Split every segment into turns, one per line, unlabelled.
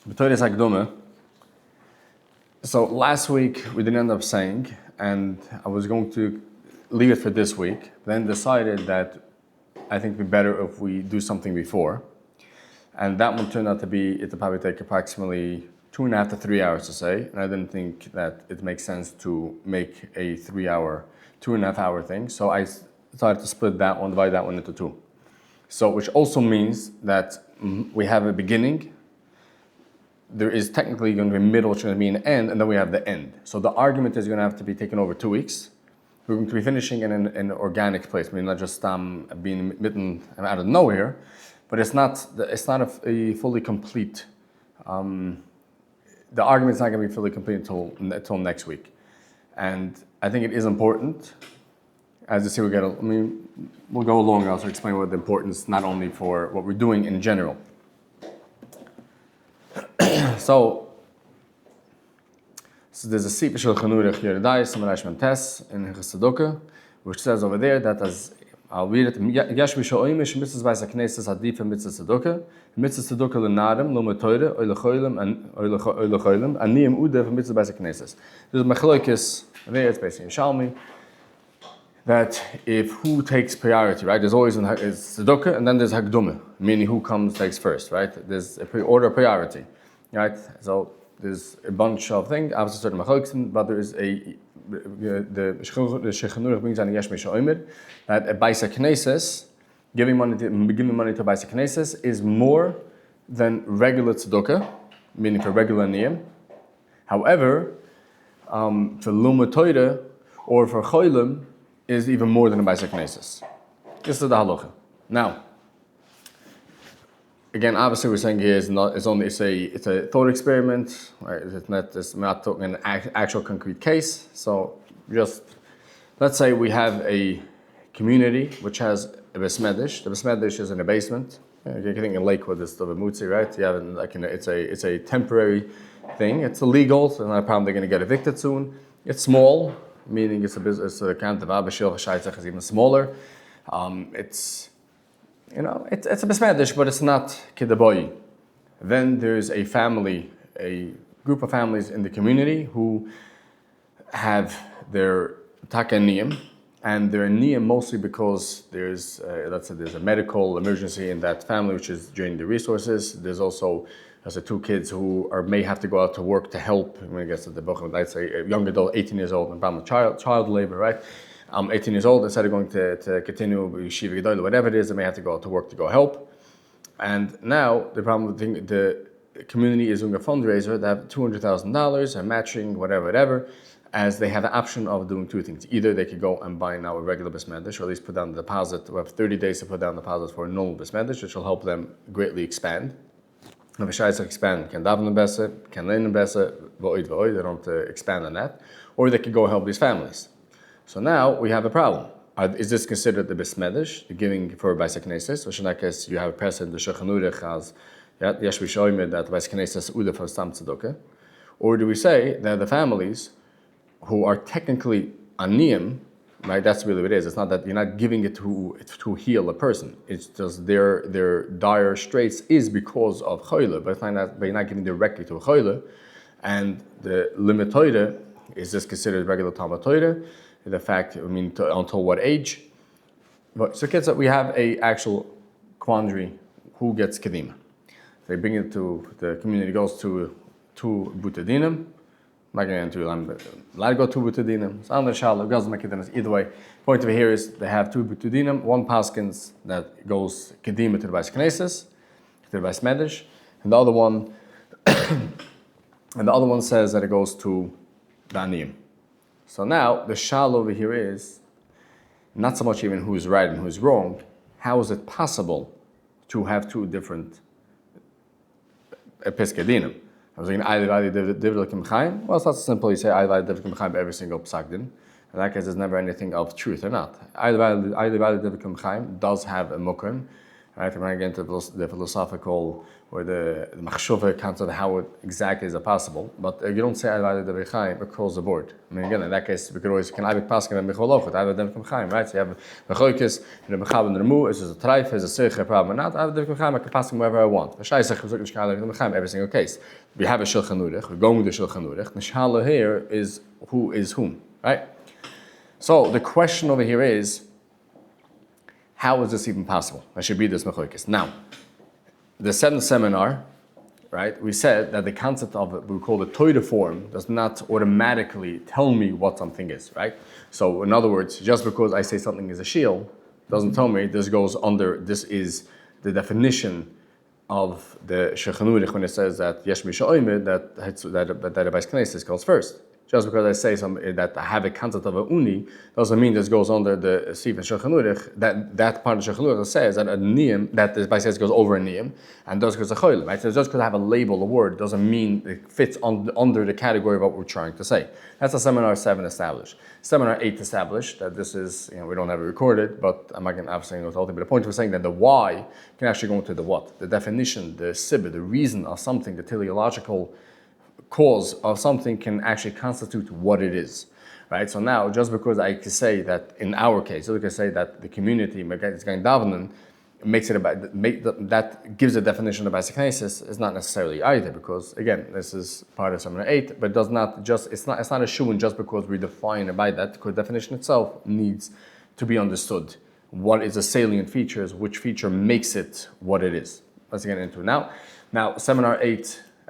Batei Hakdome. So last week we didn't end up saying, and I was going to leave it for this week, then decided that I think it'd be better if we do something before. And that one turned out to be, it'll probably take approximately 2.5 to 3 hours to say, and I didn't think that it makes sense to make a 2.5 hour thing. So I decided to split that one, divide that one into two. So, which also means that we have a beginning, there is technically going to be a middle, which is going to be an end, and then we have the end. So the argument is going to have to be taken over 2 weeks. We're going to be finishing in an organic place. I mean, not just being mitten out of nowhere, but it's not a fully complete. The argument's not going to be fully complete until next week, and I think it is important. As you see, we'll go along. I'll also explain what the importance not only for what we're doing in general. So there's a seat Yoreh De'ah in HaChassidus, which says over there that as I'll read it. Yash mishoimish mitzvahs by הכנסת hadif mitzvah tzedakah, mitzvah tzedakah l'na'arim lo metoyre oy lecholim aniyim udev mitzvah by הכנסת. There's a machlokes there. It's basically Shalmi that if who takes priority, right? There's always tzedakah and then there's hakdome, meaning who takes first, right? There's a order of priority, right? So there's a bunch of things. Obviously, certain machlokes, but there is the Shvilei brings on Yesh Mishoimer that a Batei הכנסת, giving money to Batei הכנסת is more than regular tzedakah, meaning for regular niyam. However, for Lumah Torah or for cholim is even more than a Batei הכנסת. This is the halacha. Now, again, obviously, we're saying here it's a thought experiment, right? It's not talking an actual concrete case. So, just let's say we have a community which has a besmedish. The besmedish is in a basement. You're getting a lake with this stuff, a mutzi, right? You have it's a temporary thing. It's illegal, so not a problem. They're going to get evicted soon. It's small, meaning it's a business. The count of abashil hashaytzach is even smaller. It's a besmedish, but it's not kedaboyi. Then there's a group of families in the community who have their taka niyam, and they're niyam mostly because there's a medical emergency in that family, which is draining the resources. There's also 2 kids who may have to go out to work to help. I guess the book, I'd say a young adult, 18 years old, and problem with child labor, right? 18 years old, instead of going to continue yeshiva gedolah, whatever it is, they may have to go out to work to go help. And now the problem with the community is doing a fundraiser. They have $200,000, a matching, whatever, as they have the option of doing 2 things. Either they could go and buy now a regular besmedish, or at least put down the deposit. We have 30 days to put down the deposit for a normal besmedish, which will help them greatly expand. If a shaytzach expand, can daven besa, can learn besa, void. They don't have to expand on that. Or they could go help these families. So now we have a problem. Is this considered the besmedish, the giving for Batei הכנסת? So in that case, you have a precedent, the Shulchan Aruch has Yesh Mishoimer that Batei הכנסת ude for stam tzedakah. Or do we say that the families who are technically aniyim, right? That's really what it is. It's not that you're not giving it to heal a person. It's just their dire straits is because of choyle, but you're not giving directly to a choyle. And the limit Torah is just considered regular Talmud Torah. The fact, until what age? But so kids, we have a actual quandary: who gets kedima? They bring it to the community, goes to butadinim. I'm not going to let it go to butadinim. It's under shalom. Goes to kedim. Either way, point over here is they have 2 butadinim. One paskins that goes kedima to the Batei הכנסת, to the besmedish, and the other one says that it goes to the aniyim. So now, the shal over here is not so much even who's right and who's wrong. How is it possible to have 2 different piskadinim? I was saying, well, it's not simple. You say, every single psak din. In that case, there's never anything of truth or not. Does have a mukrim, Right? We're not getting into the philosophical or the machshava concept of how it exactly is it possible. But you don't say Avad the Bechaim across the board. I mean, again, in that case, we could always can Avad Paskin and Micholochet, Avad the Bechaim, right? So you have Mechoikis, and the Bechab and the Remu, is a Treif, is a Sirche, problem or not. Avad the Bechaim, I can pass him wherever I want. The Shaisach is looking at the Bechaim every single case. We have a Shulchan Aruch, we're going with the Shulchan Aruch. The Shala here is who is whom, right? So the question over here is, how is this even possible? I should be this Mechoikis. Now, the seventh seminar, right, we said that the concept of what we call the Torah form does not automatically tell me what something is, right? So in other words, just because I say something is a shield, doesn't tell me this goes under, this is the definition of the Shulchan Aruch when it says that Yesh Misha Oimed, that the Beis Knesset calls first. Just because I say that I have a concept of a uni doesn't mean this goes under the Sif and Shulchan Aruch. That part of Shulchan Aruch says that a niyam, that the Beis goes over a niyam, and does because a cholim, right? So just because I have a label, a word, doesn't mean it fits under the category of what we're trying to say. That's a seminar 7 established. Seminar 8 established that this is, we don't have it recorded, but I'm not going to obviously know the whole thing. But the point was saying that the why can actually go into the what, the definition, the sibba, the reason of something, the teleological cause of something can actually constitute what it is, right? So now, just because I can say that in our case, so we can say that the community is going davening, makes it about that gives a definition of basic kinesis is not necessarily either, because again, this is part of seminar 8, but it does not just it's not a shuvin just because we define it by that, because definition itself needs to be understood. What is the salient features? Which feature makes it what it is? Let's get into it now.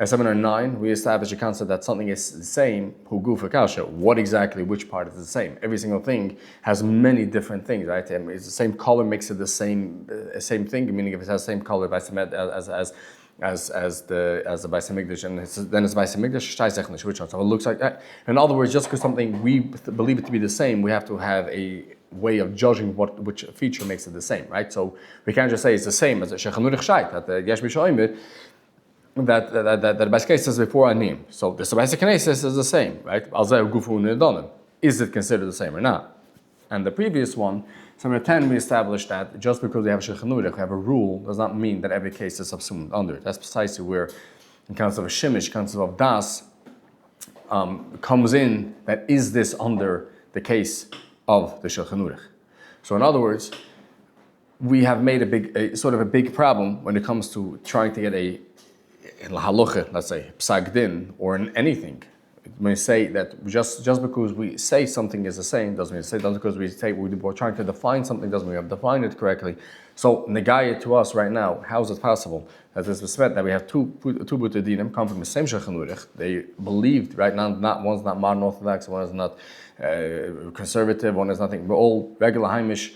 Seminar 9, we established a concept that something is the same, hugu kasha. What exactly, which part is the same? Every single thing has many different things, right? It's the same color makes it the same thing, meaning if it has the same color as the Beis Hamikdash, and then it's Beis Hamikdash, which one? So it looks like that. In other words, just because something we believe it to be the same, we have to have a way of judging which feature makes it the same, right? So we can't just say it's the same as the Shulchan Aruch Shait, that the Yesh Misha that the Beis Knesset says before anim. So the Beis Knesset is the same, right? Is it considered the same or not? And the previous one, seminar 10, we established that just because we have Shulchan Aruch, we have a rule, does not mean that every case is subsumed under it. That's precisely where the concept of shimish, concept of das, comes in. That is this under the case of the Shulchan Aruch? So in other words, we have made a sort of a big problem when it comes to trying to get in halacha, let's say, psak din, or in anything. When we say that just because we say something is the same, doesn't mean just because we say we're trying to define something, doesn't mean we have defined it correctly. So, negaya to us right now, how is it possible that this was that we have two Butadinim come from the same Shulchan Aruch? They believed, right now, one's not modern Orthodox, one is not conservative, one is nothing, we're all regular Haimish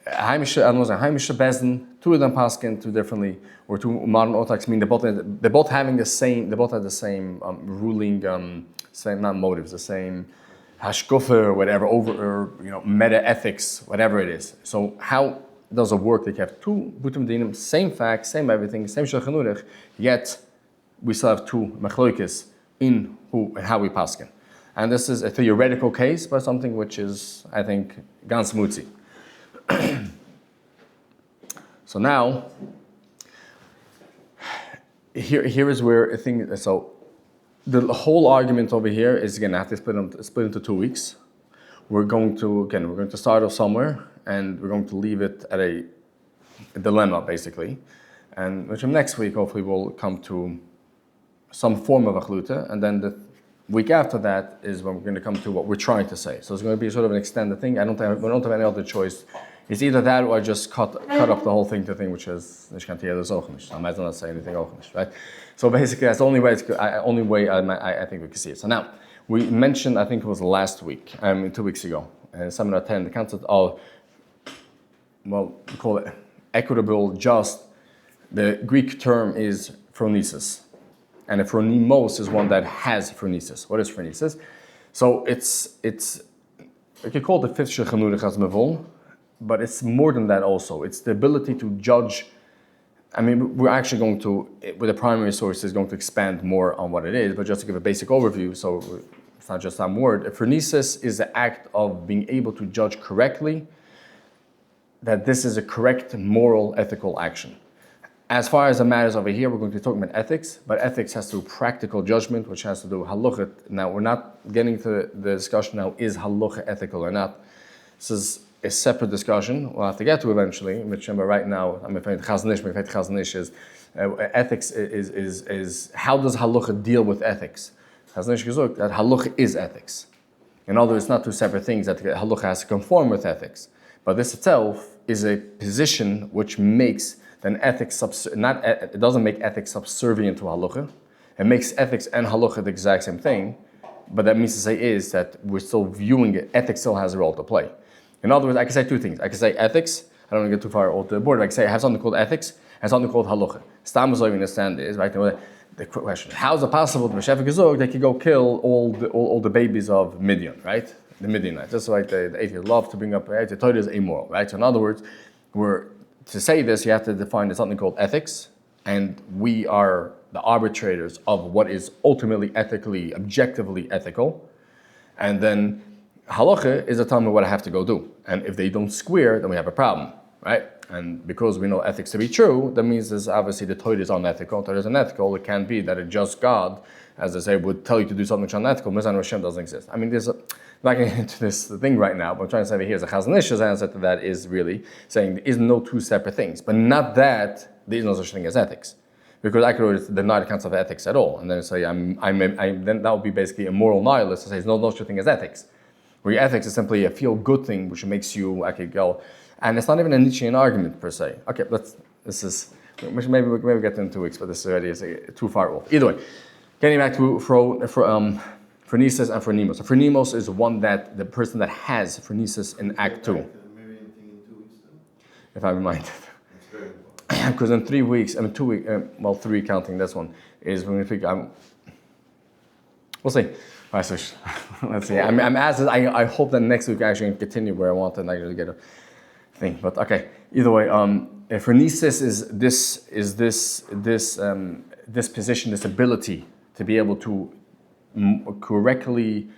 Bezdin, two of them paskin two differently, or two modern Orthodox mean they're both having the same, they both have the same ruling, same not motives, the same hashkufa or whatever, meta ethics, whatever it is. So how does it work? They have two butim dinim, same facts, same everything, same Shulchan Aruch, yet we still have two machloikis in how we paskin. And this is a theoretical case, but something which is, I think, ganz mutzi. So now, here is where I think, so the whole argument over here is going to have to split into 2 weeks. We're going to start off somewhere, and we're going to leave it at a dilemma, basically. And which next week, hopefully, we'll come to some form of achluta, and then the week after that is when we're going to come to what we're trying to say. So it's going to be sort of an extended thing. We don't have any other choice. It's either that or I just cut up the whole thing to thing, which is I might not say anything ochnish, right? So basically, that's the only way I think we can see it. So now, we mentioned, I think it was last week, 2 weeks ago, in seminar 10, the concept of, we call it equitable, just. The Greek term is phronēsis. And a phronimos is one that has phronēsis. What is phronēsis? So it's we could call it the fifth Shulchan Aruch as mevol, but it's more than that also. It's the ability to judge. I mean, we're actually going to, with the primary sources, going to expand more on what it is, but just to give a basic overview, so it's not just some word. A phronēsis is the act of being able to judge correctly that this is a correct moral, ethical action. As far as the matters over here, we're going to be talking about ethics, but ethics has to do practical judgment, which has to do with halakha. Now, we're not getting to the discussion now, is halakha ethical or not? This is a separate discussion we'll have to get to eventually, which remember right now, I'm afraid Chaznish is, ethics is how does halakha deal with ethics? Chaznish gesagt that halakha is ethics. In other words, it's not two separate things, that halakha has to conform with ethics. But this itself is a position which makes then ethics, it doesn't make ethics subservient to halakha. It makes ethics and halakha the exact same thing, but that means to say is that we're still viewing it, ethics still has a role to play. In other words, I can say two things. I can say ethics, I don't want to get too far off the board, but I can say I have something called ethics and something called halakha. Stam is what you understand is, right? The question, how is it possible that Meshef Gezog, they could go kill all the babies of Midian, right? The Midianites. Just like the atheists love to bring up, right? The Torah is amoral, right? So in other words, to say this, you have to define something called ethics, and we are the arbitrators of what is ultimately ethically, objectively ethical. And then halakha is a time of what I have to go do. And if they don't square, then we have a problem, right? And because we know ethics to be true, that means there's obviously the Torah is unethical. Torah is unethical. It can be that a just God, as I say, would tell you to do something which is unethical. Mizan Hashem doesn't exist. I mean, I'm not getting into this thing right now, but I'm trying to say over here, the Chazonish's answer to that is really saying there is no two separate things, but not that there is no such thing as ethics, because I could deny the concept of ethics at all, and then say then that would be basically a moral nihilist to say there's no such thing as ethics, where ethics is simply a feel-good thing which makes you go, and it's not even a Nietzschean argument per se. Okay, maybe we'll get to in 2 weeks, but this already is too far off. Either way, getting back to Phronēsis and Phronēmos. So Phronēmos is one that the person that has Phronēsis in Act 2.
Maybe anything in 2 weeks then?
If I'm reminded.
That's very important.
Because in 3 weeks, 2 weeks, 3 counting this one, is when we figure we'll see. All right, so let's see. I hope that next week I actually can continue where I want to actually get a thing. But okay, either way, Phronēsis is this position, this ability to be able to correctly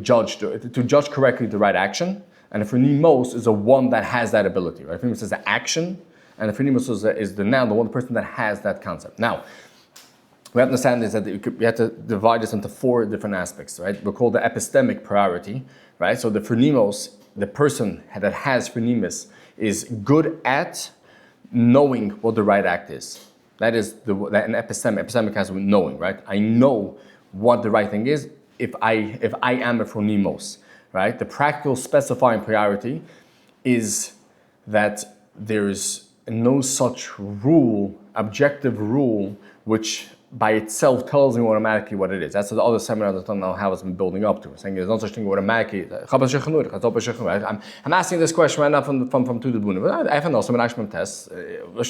judge, to judge correctly the right action, and the Phronēmos is the one that has that ability, right? Phronēmos is the action, and the Phronēmos is the person that has that concept. Now, we have to understand is that we have to divide this into 4 different aspects, right? We call the epistemic priority, right? So the Phronēmos, the person that has Phronēmos, is good at knowing what the right act is. That is an epistemic. Epistemic has with knowing, right? I know what the right thing is if I am a Phronēmos, right? The practical specifying priority is that there's no such rule, objective rule, which by itself tells me automatically what it is. That's the other seminar that I don't know how it's been building up to. Saying there's no such thing automatically. I'm asking this question right now from Tudor Buna. I have no some actual tests. What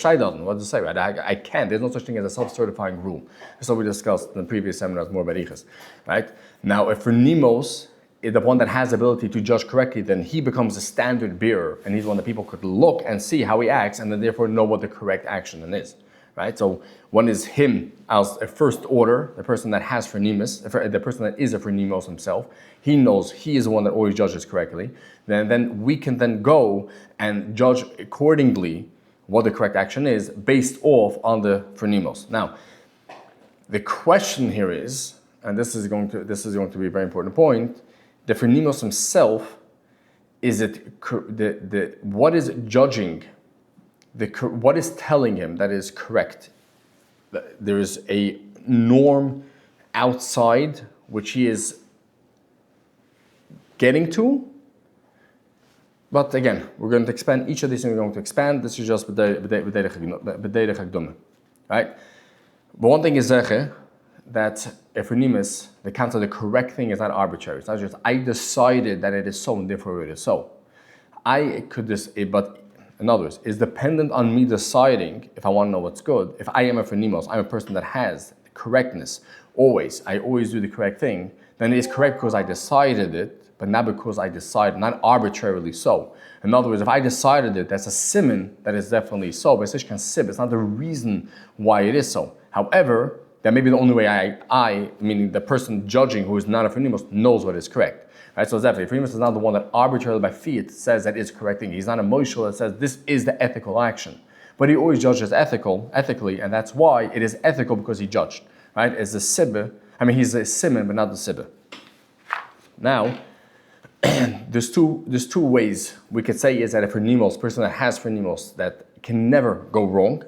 to say, right? I can't. There's no such thing as a self-certifying rule. That's what we discussed in the previous seminars, more about Ichas, right? Now, if Phronēmos is the one that has the ability to judge correctly, then he becomes a standard bearer, and he's one that people could look and see how he acts, and then therefore know what the correct action then is. Right? So one is him as a first order, the person that has Phronēmos, the person that is a Phronēmos himself. He knows he is the one that always judges correctly. Then we can then go and judge accordingly what the correct action is based off on the Phronēmos. Now, the question here is, and this is going to be a very important point, the Phronēmos himself, is it what is judging? What is telling him that is correct? There is a norm outside which he is getting to. But again, we're going to expand each of these things. We're going to expand. This is just Batei Chagdome, right? But one thing is that if Phronēmos, the concept, the correct thing is not arbitrary. It's not just I decided that it is so and therefore it is so. But in other words, is dependent on me deciding if I want to know what's good. If I am a Phronēmos, I'm a person that has correctness. I always do the correct thing. Then it is correct because I decided it, but not because I decided, not arbitrarily so. In other words, if I decided it, that's a siman that is definitely so. But it's not the reason why it is so. However, that may be the only way I, meaning the person judging who is not a Phronēmos, knows what is correct. Right? So definitely, Phronēsis is not the one that arbitrarily by fiat says that is correct thing. He's not a Moshe that says this is the ethical action. But he always judges ethically, and that's why it is ethical because he judged. Right? As the sibbe, he's a simon, but not the sibbe. Now, there's two ways we could say is that a phronimos, person that has phronimos, that can never go wrong,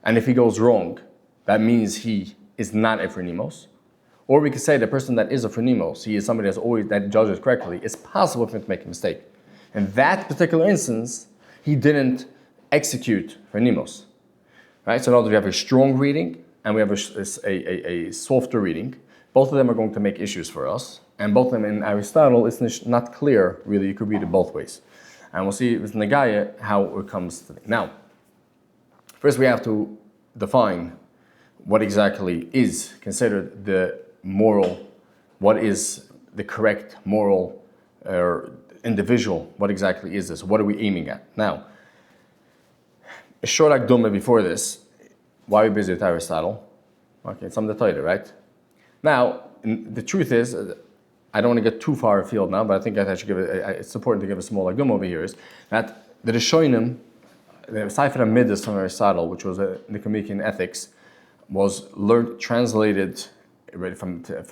and if he goes wrong, that means he is not a phronimos. Or we could say the person that is a phronimos, he is somebody that judges correctly. It's possible for him to make a mistake. In that particular instance, he didn't execute phronimos. Right? So in other words, we have a strong reading and we have a softer reading. Both of them are going to make issues for us. And both of them in Aristotle, it's not clear, really, you could read it both ways. And we'll see with Nagaya how it comes to it. Now, first we have to define what exactly is considered the moral, what is the correct moral or individual, what exactly is this? What are we aiming at? Now, a short akdoma before this, why are we busy with Aristotle? Okay, it's on the title, right? Now, the truth is, I don't want to get too far afield now, but I think I should give it's important to give a small agum over here, is that the Rishonim, the Sefer HaMidas from Aristotle, which was a Nicomachean ethics, was translated from it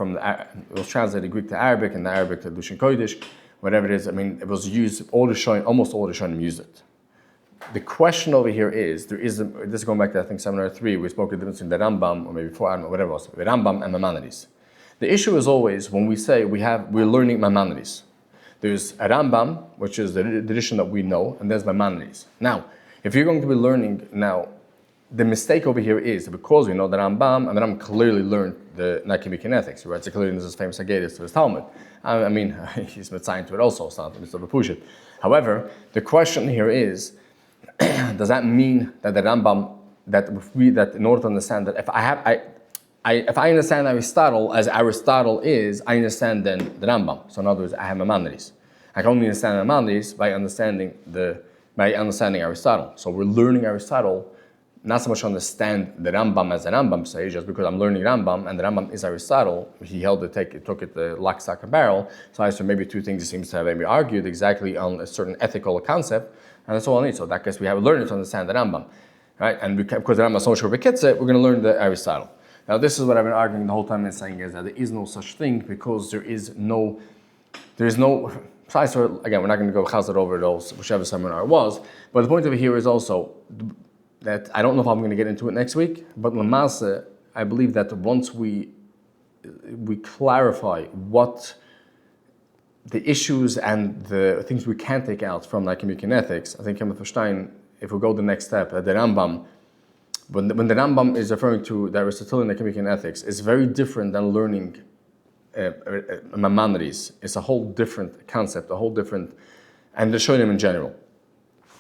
was translated Greek to Arabic and the Arabic to Lushan Kodesh, whatever it is. It was used, almost all the Rishonim used it. The question over here is, this is going back to, I think, seminar 3, we spoke of the difference between the Rambam, or maybe 4, I don't know, whatever it was, the Rambam and Maimonides. The issue is always when we say we're learning Maimonides. There's a Rambam, which is the tradition that we know, and there's Maimonides. Now, if you're going to be learning now, the mistake over here is because we know the Rambam, and the Rambam clearly learned the Nicomachean ethics. He writes clearly in this famous Haggadis to his Talmud. He's Mitzayin to it also, it's not Mr. Bapushit. However, the question here is, does that mean that the Rambam, that in order to understand that if I understand Aristotle as Aristotle is, I understand then the Rambam. So in other words, I have Maimonides. I can only understand Maimonides by understanding Aristotle. So we're learning Aristotle, not so much to understand the Rambam as the Rambam says, just because I'm learning Rambam and the Rambam is Aristotle. He took it the lock, stock, and barrel. So I said maybe two things he seems to have maybe argued exactly on a certain ethical concept, and that's all I need. So that case we have learned to understand the Rambam, right? And because the Rambam is so much we're going to learn the Aristotle. Now this is what I've been arguing the whole time and saying is that there is no such thing because there is no, besides, again, we're not going to go chazar over those, whichever seminar it was, but the point over here is also that I don't know if I'm going to get into it next week, but Lamasa, I believe that once we clarify what the issues and the things we can take out from Nicomachean ethics, I think if we go the next step, the Rambam, when the Rambam is referring to the Aristotelian Nicomachean ethics, it's very different than learning Maimonides. It's a whole different concept, and the Shonim in general.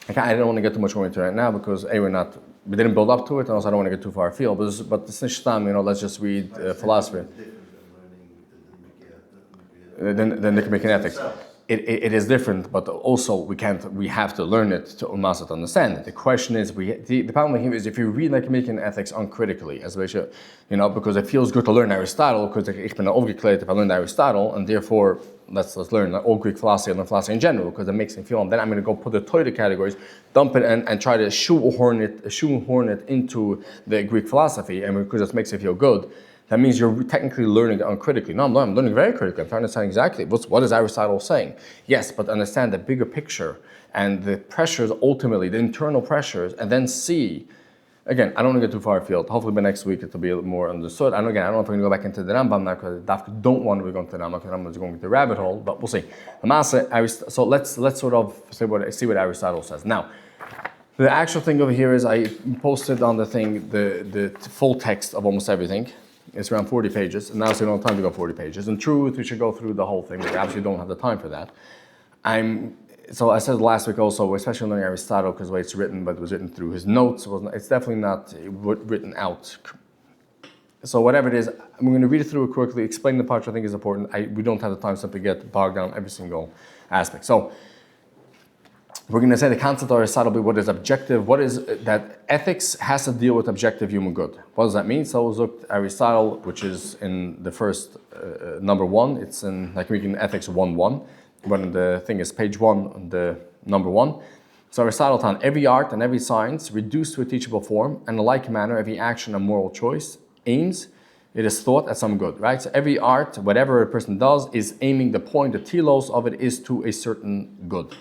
I don't want to get too much more into it right now because we didn't build up to it, and also I don't want to get too far afield. But this Nishtam, let's just read philosophy. The Nicomachean ethics. It is different, but also we have to learn it to understand it. The question is, the problem here is if you read Nicomachean ethics uncritically, as we should, because it feels good to learn Aristotle, because ich bin aufgeklärt if I learned Aristotle, and therefore let's learn all Greek philosophy and philosophy in general, because it makes me feel, and then I'm going to go put the Torah categories, dump it and try to shoehorn it into the Greek philosophy, and because it makes me feel good. That means you're technically learning it uncritically. No, I'm learning very critically. I'm trying to understand exactly what is Aristotle saying. Yes, but understand the bigger picture and the pressures, ultimately, the internal pressures, and then see. Again, I don't want to get too far afield. Hopefully by next week it'll be a little more understood. And again, I don't know if we're going to go back into the Rambam now because I don't want to go into the Rambam because Rambam is going into the rabbit hole, but we'll see. So let's sort of see what Aristotle says. Now, the actual thing over here is I posted on the thing the full text of almost everything. It's around 40 pages, and now we don't have time to go 40 pages. In truth, we should go through the whole thing, but we absolutely don't have the time for that. So I said last week also, especially learning Aristotle, because the way it's written, but it was written through his notes. It's definitely not written out. So whatever it is, I'm going to read it through it quickly, explain the parts I think is important. We don't have the time to get bogged down every single aspect. So we're going to say the concept of Aristotle, what is objective, what is that ethics has to deal with objective human good. What does that mean? So we'll look at Aristotle, which is in the first number 1. It's in, like we can ethics 1:1, when the thing is page 1, the number 1. So Aristotle found every art and every science reduced to a teachable form, and in like manner, every action and moral choice aims, it is thought at some good, right? So every art, whatever a person does, is aiming the point, the telos of it is to a certain good.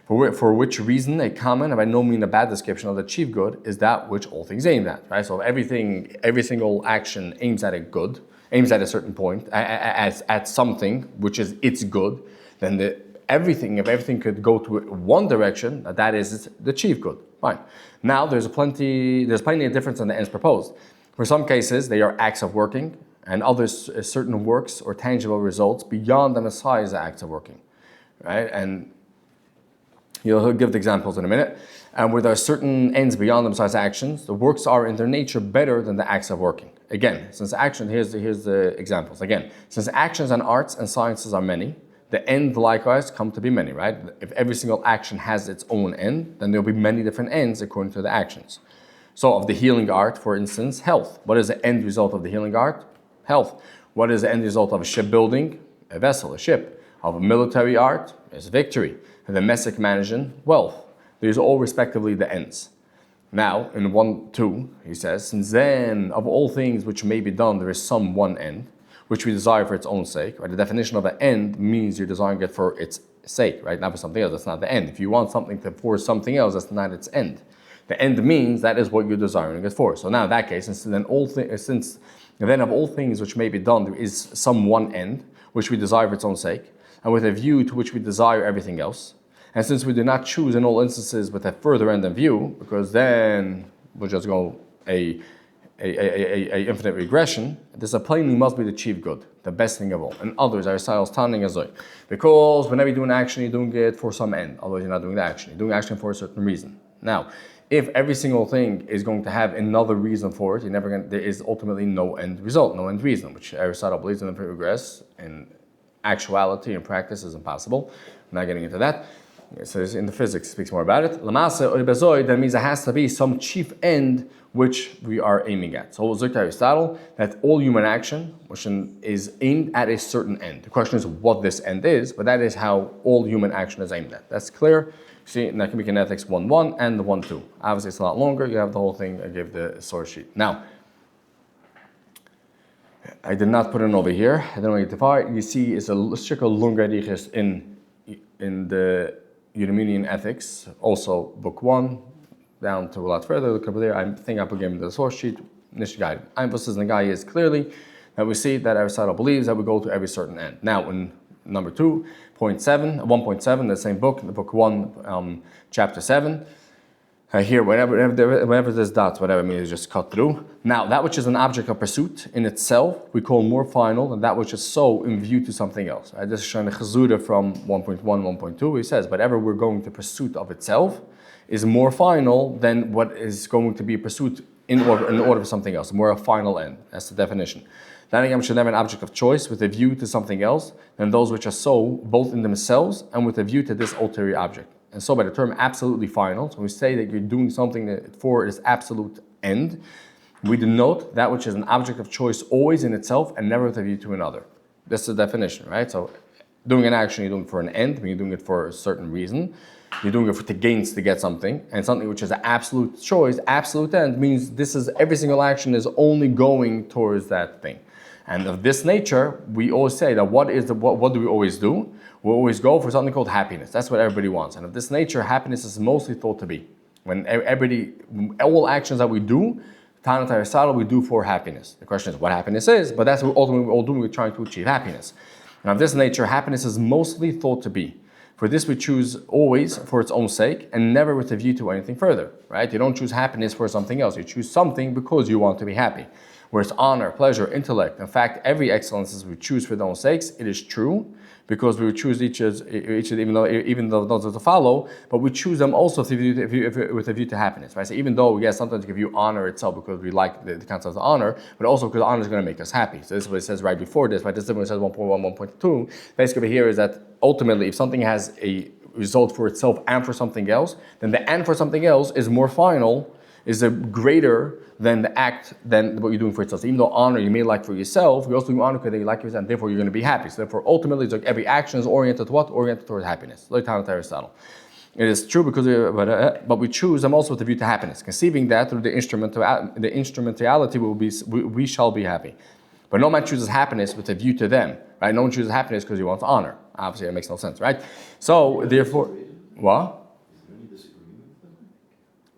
For which reason, a common and by no means a bad description of the chief good is that which all things aim at, right? So every single action aims at a good, aims at a certain point, at something which is its good. Then if everything could go to one direction, that is the chief good. Fine. Now there's plenty of difference in the ends proposed. For some cases, they are acts of working, and others certain works or tangible results beyond the Messiah's acts of working, right? And he'll give the examples in a minute. And where there are certain ends beyond the Messiah's actions, the works are in their nature better than the acts of working. Again, since action, here's the examples. Again, since actions and arts and sciences are many, the end likewise come to be many, right? If every single action has its own end, then there'll be many different ends according to the actions. So of the healing art, for instance, health. What is the end result of the healing art? Health. What is the end result of a shipbuilding? A vessel, a ship. Of a military art is victory. And the domestic management, wealth. These are all respectively the ends. Now, in 1:2, he says, since then, of all things which may be done, there is some one end, which we desire for its own sake. Right? The definition of an end means you're desiring it for its sake, right? Not for something else. That's not the end. If you want something for something else, that's not its end. The end means that is what you're desiring it for. So now in that case, since then of all things which may be done, there is some one end, which we desire for its own sake, and with a view to which we desire everything else. And since we do not choose in all instances with a further end in view, because then we'll just go a infinite regression, this plainly must be the chief good, the best thing of all. And others, Aristotle's standing as though, because whenever you do an action, you're doing it for some end. Otherwise, you're not doing the action. You're doing action for a certain reason. Now, if every single thing is going to have another reason for it, there is ultimately no end result, no end reason, which Aristotle believes in infinite regress. In actuality and practice is impossible. I'm not getting into that. So in the physics, it speaks more about it. Lamasa or bezoi, that means there has to be some chief end which we are aiming at. So we'll look at Aristotle that all human action which is aimed at a certain end. The question is what this end is, but that is how all human action is aimed at. That's clear. See, in Academic Ethics 1:1 and the 1:2. Obviously, it's a lot longer. You have the whole thing. I gave the source sheet. Now, I did not put it over here. I don't want to far. You see, it's a circle lungradiches in the Eudaimonian Ethics, also book 1, down to a lot further. Look over there. I think I put him in the source sheet. Nishgai. Emphasis in the guy is clearly that we see that Aristotle believes that we go to every certain end. Now, in number 1.7, the same book, the book 1, chapter 7. Here, whenever there's dots, whatever it means, just cut through. Now, that which is an object of pursuit in itself, we call more final than that which is so in view to something else. Right? This is showing the chazura from 1.1, 1.2. He says, whatever we're going to pursuit of itself is more final than what is going to be pursuit in order for something else. More a final end. That's the definition. That should have an object of choice with a view to something else than those which are so both in themselves and with a view to this ulterior object. And so by the term absolutely final, so we say that you're doing something for its absolute end, we denote that which is an object of choice always in itself and never with a view to another. This is the definition, right? So doing an action, you're doing it for an end, you're doing it for a certain reason. You're doing it to get something, and something which is an absolute choice, absolute end, means every single action is only going towards that thing. And of this nature, we always say that what do we always do? We always go for something called happiness. That's what everybody wants. And of this nature, happiness is mostly thought to be. When all actions that we do, Tanat Aristotle, we do for happiness. The question is what happiness is, but that's what ultimately we're all doing. We're trying to achieve happiness. And of this nature, happiness is mostly thought to be. For this we choose always for its own sake and never with a view to anything further, right? You don't choose happiness for something else. You choose something because you want to be happy. Whereas honor, pleasure, intellect, in fact, every excellences we choose for their own sakes, it is true, because we would choose each even though those are to follow, but we choose them also with a view to happiness, right? So even though, yes, sometimes we give you honor itself because we like the concept of honor, but also because honor is going to make us happy. So this is what it says right before this, right? This is what it says 1.1, 1.2. Basically over here is that ultimately, if something has result for itself and for something else, then the and for something else is more final, is a greater than the act than what you're doing for yourself. So even though honor you may like for yourself, you're also doing honor because you like yourself, and therefore you're going to be happy. So therefore, ultimately, it's like every action is oriented to what? Oriented towards happiness. Like Aristotle. It is true because, but we choose them also with a view to happiness, conceiving that through the instrumentality we shall be happy. But no man chooses happiness with a view to them, right? No one chooses happiness because he wants honor. Obviously, that makes no sense, right? So therefore, what?
Is there any disagreement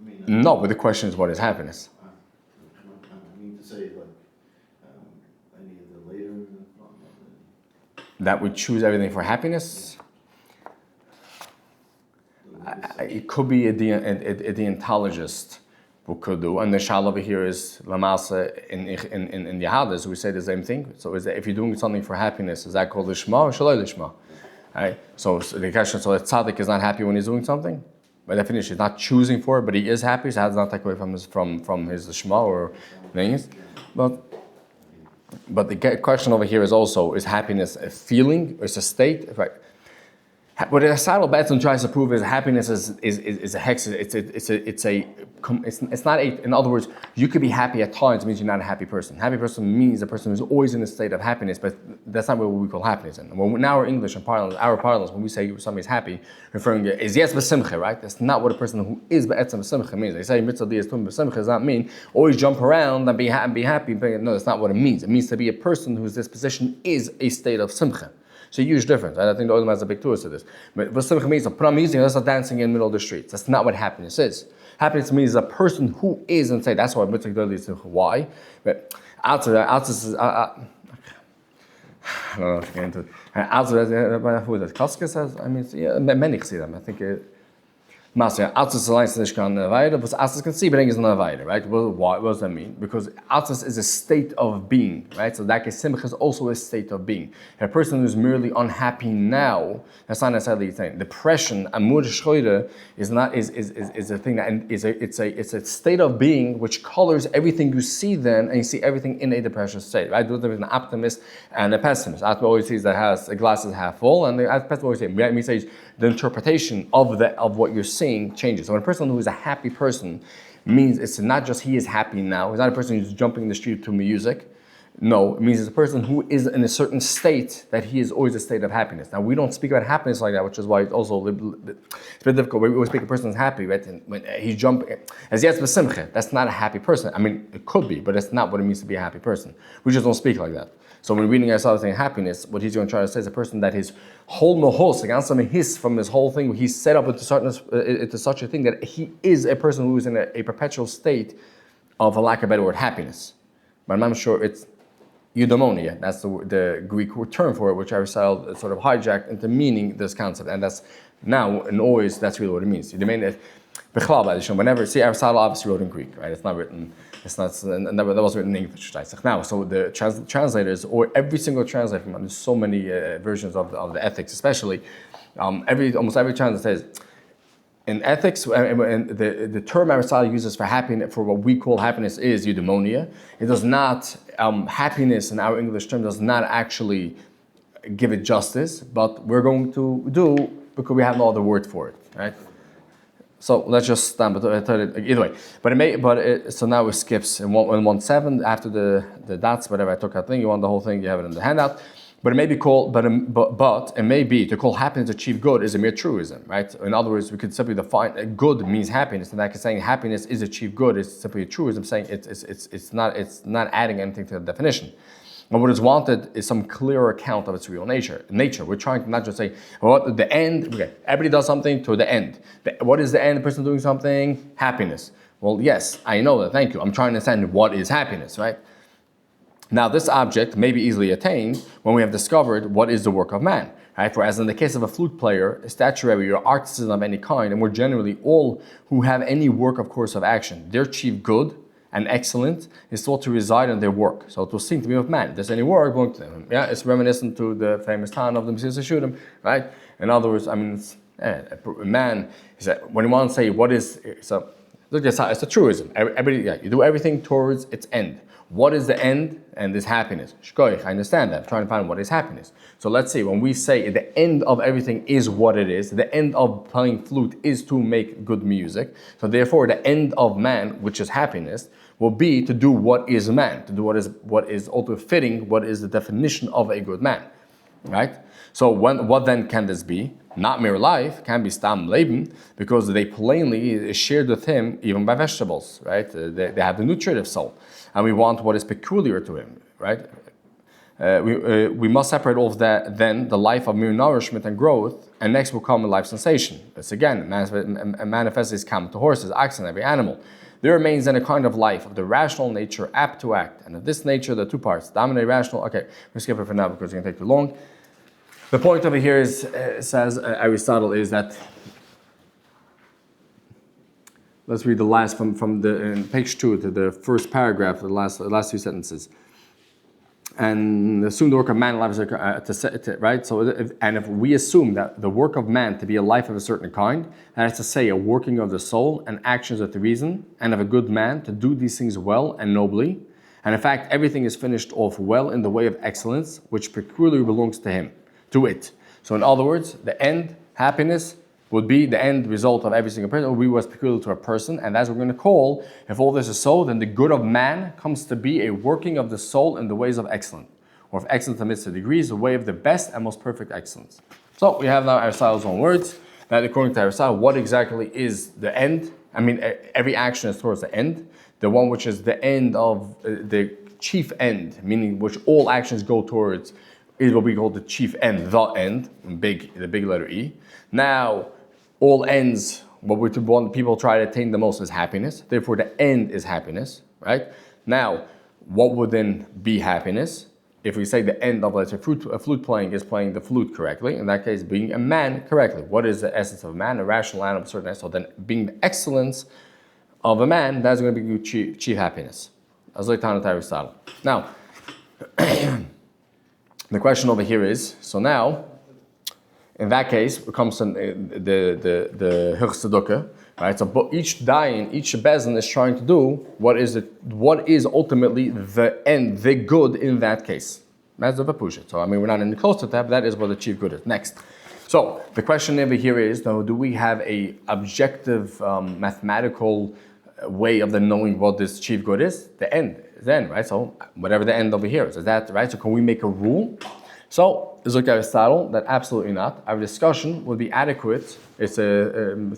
with them?
No, but the question is, what is happiness?
I mean to say, like, any of the later...
That we choose everything for happiness? It could be a deontologist who could do, and the shal over here is lamasa in Yahadis, we say the same thing. So is that if you're doing something for happiness, is that called lishma or shaloi lishma? Right? So the question, so the tzaddik is not happy when he's doing something? By definition, he's not choosing for it, but he is happy, so how does not take away from his lishma or things? But the question over here is also, is happiness a feeling or is a state? Right? What Aristotle Batei tries to prove is happiness is a hex. It's not a. In other words, you could be happy at times. It means you're not a happy person. Happy person means a person who's always in a state of happiness, but that's not what we call happiness. And when our English and our parlance, when we say somebody's happy, referring to is yes b'simcha, right? That's not what a person who is b'etzem b'simcha means. They say mitzvah is tum b'simcha does not mean always jump around and be happy. No, that's not what it means. It means to be a person whose disposition is a state of simcha. It's a huge difference. Right? I think the Olam has a big tourist to this. But what simcha means, that's not dancing in the middle of the streets. That's not what happiness is. Happiness means a person who is and say that's why mitzvah is simcha. Why? But outside is I don't know if I get into it. Outside who is that? Koska says. I mean, yeah, many see them. I think. Masya, Atzis alliance is not Navaida, but Atzis can see, but is Navaida, right? Well, why? What does that mean? Because Atzis is a state of being, right? So that Simcha is also a state of being. A person who's merely unhappy now, that's not necessarily a thing. Depression, Amur Shchoire, is a thing that it's a state of being which colors everything you see then, and you see everything in a depression state, right? There's an optimist and a pessimist. Optimist always sees that has a glass is half full, and the pessimist always says the interpretation of what you're seeing changes. So when a person who is a happy person means it's not just he is happy now. He's not a person who's jumping in the street to music. No, it means it's a person who is in a certain state that he is always a state of happiness. Now we don't speak about happiness like that, which is why it's also it's a bit difficult. We always speak a person is happy, right? And when he's jumping, as yes b'simcha, that's not a happy person. I mean, it could be, but that's not what it means to be a happy person. We just don't speak like that. So when reading Aristotle saying happiness, what he's going to try to say is a person that his whole mohos, against his from his whole thing, he's set up into such a thing that he is a person who is in a perpetual state of, a lack of a better word, happiness. But I'm sure it's eudaimonia. That's the Greek term for it, which Aristotle sort of hijacked into meaning this concept. And that's now and always, that's really what it means. Eudaimonia, whenever, see, Aristotle obviously wrote in Greek, right? It's not written. It's not, that was written in English. Now, so the translators, or every single translator, there's so many versions of the ethics, especially, almost every translator says, in ethics, the term Aristotle uses for happiness, for what we call happiness, is eudaimonia. It does not, happiness in our English term does not actually give it justice, but we're going to do, because we have no other word for it, right? So let's just stand, but either way. So now it skips in 1.7 after the dots, whatever I took out thing. You want the whole thing, you have it in the handout. But it may be called, but it may be to call happiness to achieve good is a mere truism, right? In other words, we could simply define good means happiness, and that is saying happiness is achieve good is simply a truism, saying it's not adding anything to the definition. And what is wanted is some clearer account of its real nature. We're trying to not just say, well, the end, okay, everybody does something to the end. What is the end? The person doing something? Happiness. Well, yes, I know that, thank you. I'm trying to understand what is happiness, right? Now, this object may be easily attained when we have discovered what is the work of man, right? For as in the case of a flute player, a statuary, or artisan of any kind, and more generally, all who have any work of course of action, their chief good and excellent is thought to reside in their work. So it will seem to be of man. If there's any work going to them. Yeah, it's reminiscent to the famous town of the Messias Shudim, right? In other words, I mean, man is that when you want to say what is, so Look, it's a truism. You do everything towards its end. What is the end? And is happiness. Shkoich, I understand that. I'm trying to find what is happiness. So let's see, when we say the end of everything is what it is, the end of playing flute is to make good music. So therefore, the end of man, which is happiness, will be to do what is man, to do what is also fitting, what is the definition of a good man, right? So what then can this be? Not mere life, can be stam leben, because they plainly is shared with him even by vegetables, right? They have the nutritive soul, and we want what is peculiar to him, right? We must separate off that then the life of mere nourishment and growth, and next will come a life sensation. This again manifests is common to horses, oxen, every animal. There remains then a kind of life of the rational nature apt to act, and of this nature the two parts, dominate rational. Okay, we'll skip it for now because it's going to take too long. The point over here is, says Aristotle, is that, let's read the last from the page 2 to the first paragraph, the last 2 sentences. And assume the work of man life is right. So, if we assume that the work of man to be a life of a certain kind, that is to say, a working of the soul and actions of the reason, and of a good man to do these things well and nobly, and in fact everything is finished off well in the way of excellence, which peculiarly belongs to him, to it. So, in other words, the end happiness would be the end result of every single person, or we was peculiar to a person, and that's what we're going to call, if all this is so, then the good of man comes to be a working of the soul in the ways of excellence, or if excellence amidst the degrees, the way of the best and most perfect excellence. So we have now Aristotle's own words, that according to Aristotle, what exactly is the end? I mean, every action is towards the end, the one which is the end of the chief end, meaning which all actions go towards, is what we call the chief end, the end, the big letter E. Now, all ends, what we want people try to attain the most is happiness. Therefore, the end is happiness, right? Now, what would then be happiness? If we say the end of, let's say, a flute playing is playing the flute correctly, in that case, being a man correctly. What is the essence of a man? A rational animal, certain. So then, being the excellence of a man, that's going to be chief happiness. As like Aristotle. Now, the question over here is, so now, in that case, it comes to the Tzedakah, right? So each dayan, each bezin is trying to do what is ultimately the end, the good in that case. That's the vapusha. So I mean, we're not any close to that, but that is what the chief good is. Next. So the question over here is, now, do we have a objective mathematical way of the knowing what this chief good is? The end is the end, right? So whatever the end over here is that right? So can we make a rule? So, is like Aristotle, that absolutely not. Our discussion would be adequate. It's number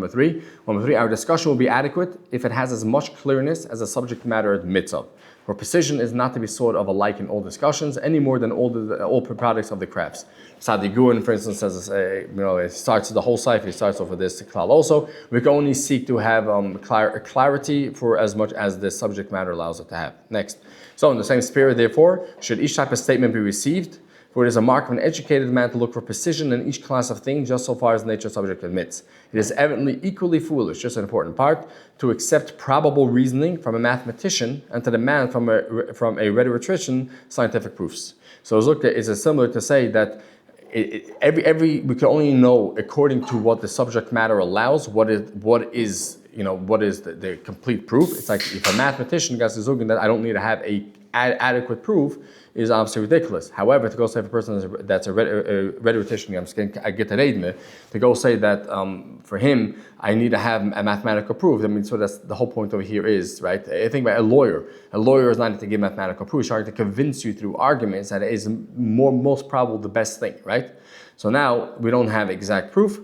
three. Our discussion will be adequate if it has as much clearness as the subject matter admits of. For precision is not to be sought of alike in all discussions, any more than all products of the crafts. Sadi Guin, for instance, says, it starts the whole cipher. He starts off with this klal also. We can only seek to have clarity for as much as the subject matter allows it to have. Next. So, in the same spirit, therefore, should each type of statement be received? For it is a mark of an educated man to look for precision in each class of thing, just so far as the nature of subject admits. It is evidently equally foolish, just an important part, to accept probable reasoning from a mathematician and to demand from a rhetorician scientific proofs. So it's similar to say that we can only know according to what the subject matter allows what is the complete proof. It's like if a mathematician gets to that I don't need to have a adequate proof is obviously ridiculous. However, to go say if a person that's a rhetorician, I get to go say that for him, I need to have a mathematical proof. I mean, so that's the whole point over here is, right? I think about a lawyer. A lawyer is not to give mathematical proof. He's trying to convince you through arguments that it is most probable the best thing, right? So now we don't have exact proof.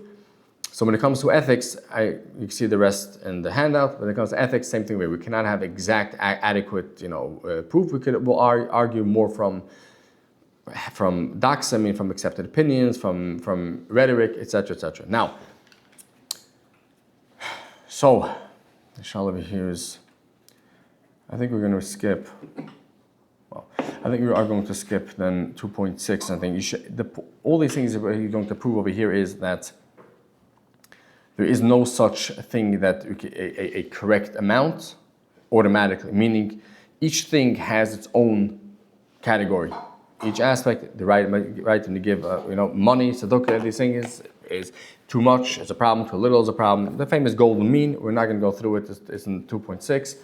So when it comes to ethics, you can see the rest in the handout. When it comes to ethics, same thing. We cannot have exact, adequate, proof. We'll argue more from docs. I mean, from accepted opinions, from rhetoric, etc., etc. Now, so the shal over here is. I think we're going to skip. Well, I think we are going to skip then 2.6. I think all these things that you're going to prove over here is that. There is no such thing that a correct amount automatically, meaning each thing has its own category. Each aspect, the right to give, money, tzedakah, these things Is too much is a problem, too little is a problem. The famous golden mean, we're not going to go through it. It's in 2.6,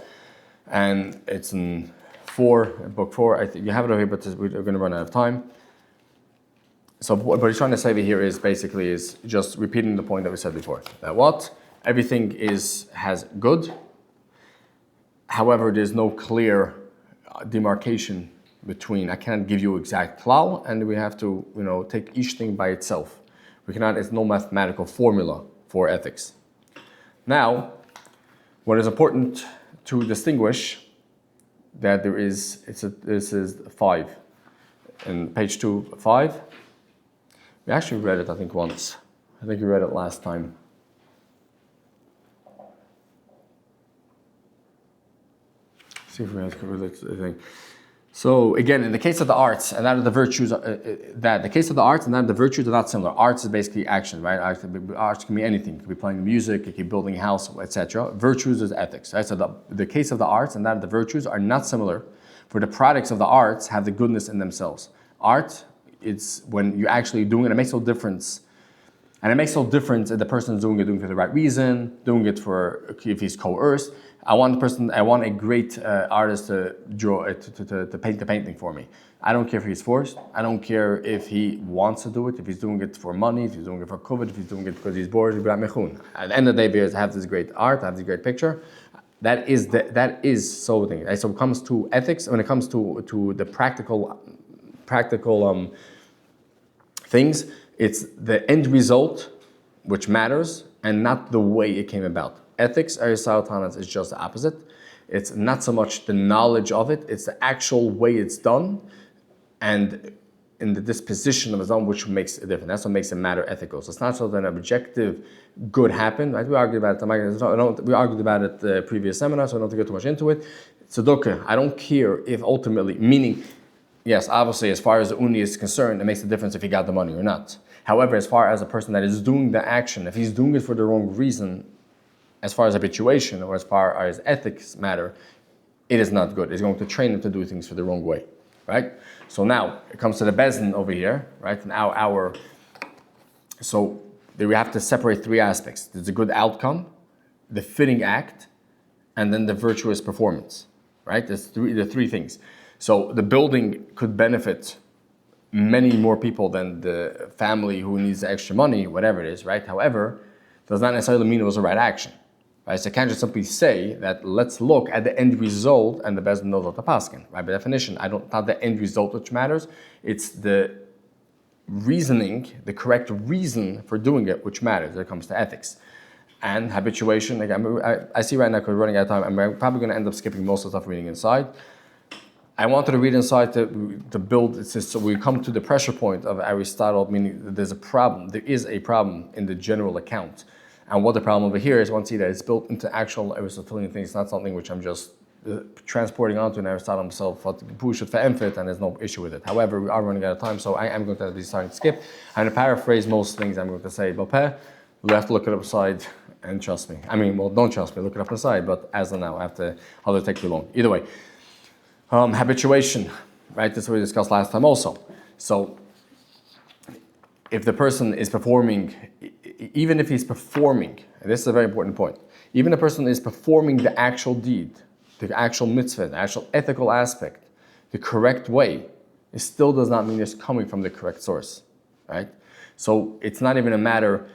and it's in 4, book 4. I think you have it over here, but we're going to run out of time. So what he's trying to say here is basically is just repeating the point that we said before. That what? Everything has good. However, there's no clear demarcation between, I cannot give you exact klal, and we have to, take each thing by itself. We cannot, it's no mathematical formula for ethics. Now, what is important to distinguish that this is 5. In page 2, 5. We actually read it, I think, once. I think we read it last time. See if we have to relate to the thing. So again, in the case of the arts and that of the virtues, the case of the arts and that of the virtues are not similar. Arts is basically action, right? Arts can be anything. It could be playing music, it could be building a house, etc. Virtues is ethics, right? So the case of the arts and that of the virtues are not similar. For the products of the arts have the goodness in themselves. Art, it's when you're actually doing it, it makes no difference. And it makes no difference if the person is doing it for the right reason, doing it for if he's coerced. I want a great artist to draw to paint the painting for me. I don't care if he's forced. I don't care if he wants to do it, if he's doing it for money, if he's doing it for COVID, if he's doing it because he's bored. At the end of the day, I have this great art, I have this great picture. That is so thing. So when it comes to ethics, when it comes to the practical things, it's the end result which matters and not the way it came about. Ethics, Aristotle is just the opposite. It's not so much the knowledge of it, it's the actual way it's done and in the disposition of it's done which makes it different. That's what makes it matter ethical. So it's not so that an objective good happened, right? We argued about it the previous seminar, so I don't have to go too much into it. Tzedakah, I don't care if ultimately, meaning, yes, obviously as far as the uni is concerned, it makes a difference if he got the money or not. However, as far as a person that is doing the action, if he's doing it for the wrong reason, as far as habituation or as far as ethics matter, it is not good. It's going to train him to do things for the wrong way, right? So now it comes to the bezin over here, right? Now so there we have to separate 3 aspects. There's a good outcome, the fitting act, and then the virtuous performance, right? There's the three things. So the building could benefit many more people than the family who needs the extra money, whatever it is, right? However, does not necessarily mean it was the right action. Right? So I can't just simply say that let's look at the end result and the best knows what the paskin. Right? By definition, not the end result which matters. It's the reasoning, the correct reason for doing it which matters when it comes to ethics. And habituation, again, I see right now because we're running out of time, I'm probably going to end up skipping most of the stuff reading inside. I wanted to read inside to build, so we come to the pressure point of Aristotle, meaning that there's a problem. There is a problem in the general account. And what the problem over here is, once you see that it's built into actual Aristotelian things, it's not something which I'm just transporting onto an Aristotle himself, push it for emphasis, and there's no issue with it. However, we are running out of time, so I am going to be starting to skip. I'm going to paraphrase most things I'm going to say. Batei, we have to look it up aside and trust me. Don't trust me, look it up aside, but as of now, I'll let it take too long. Either way, habituation, right? That's what we discussed last time also. So, if the person is performing, even if he's performing, and this is a very important point, even if the person is performing the actual deed, the actual mitzvah, the actual ethical aspect, the correct way, it still does not mean it's coming from the correct source, right? So it's not even a matter,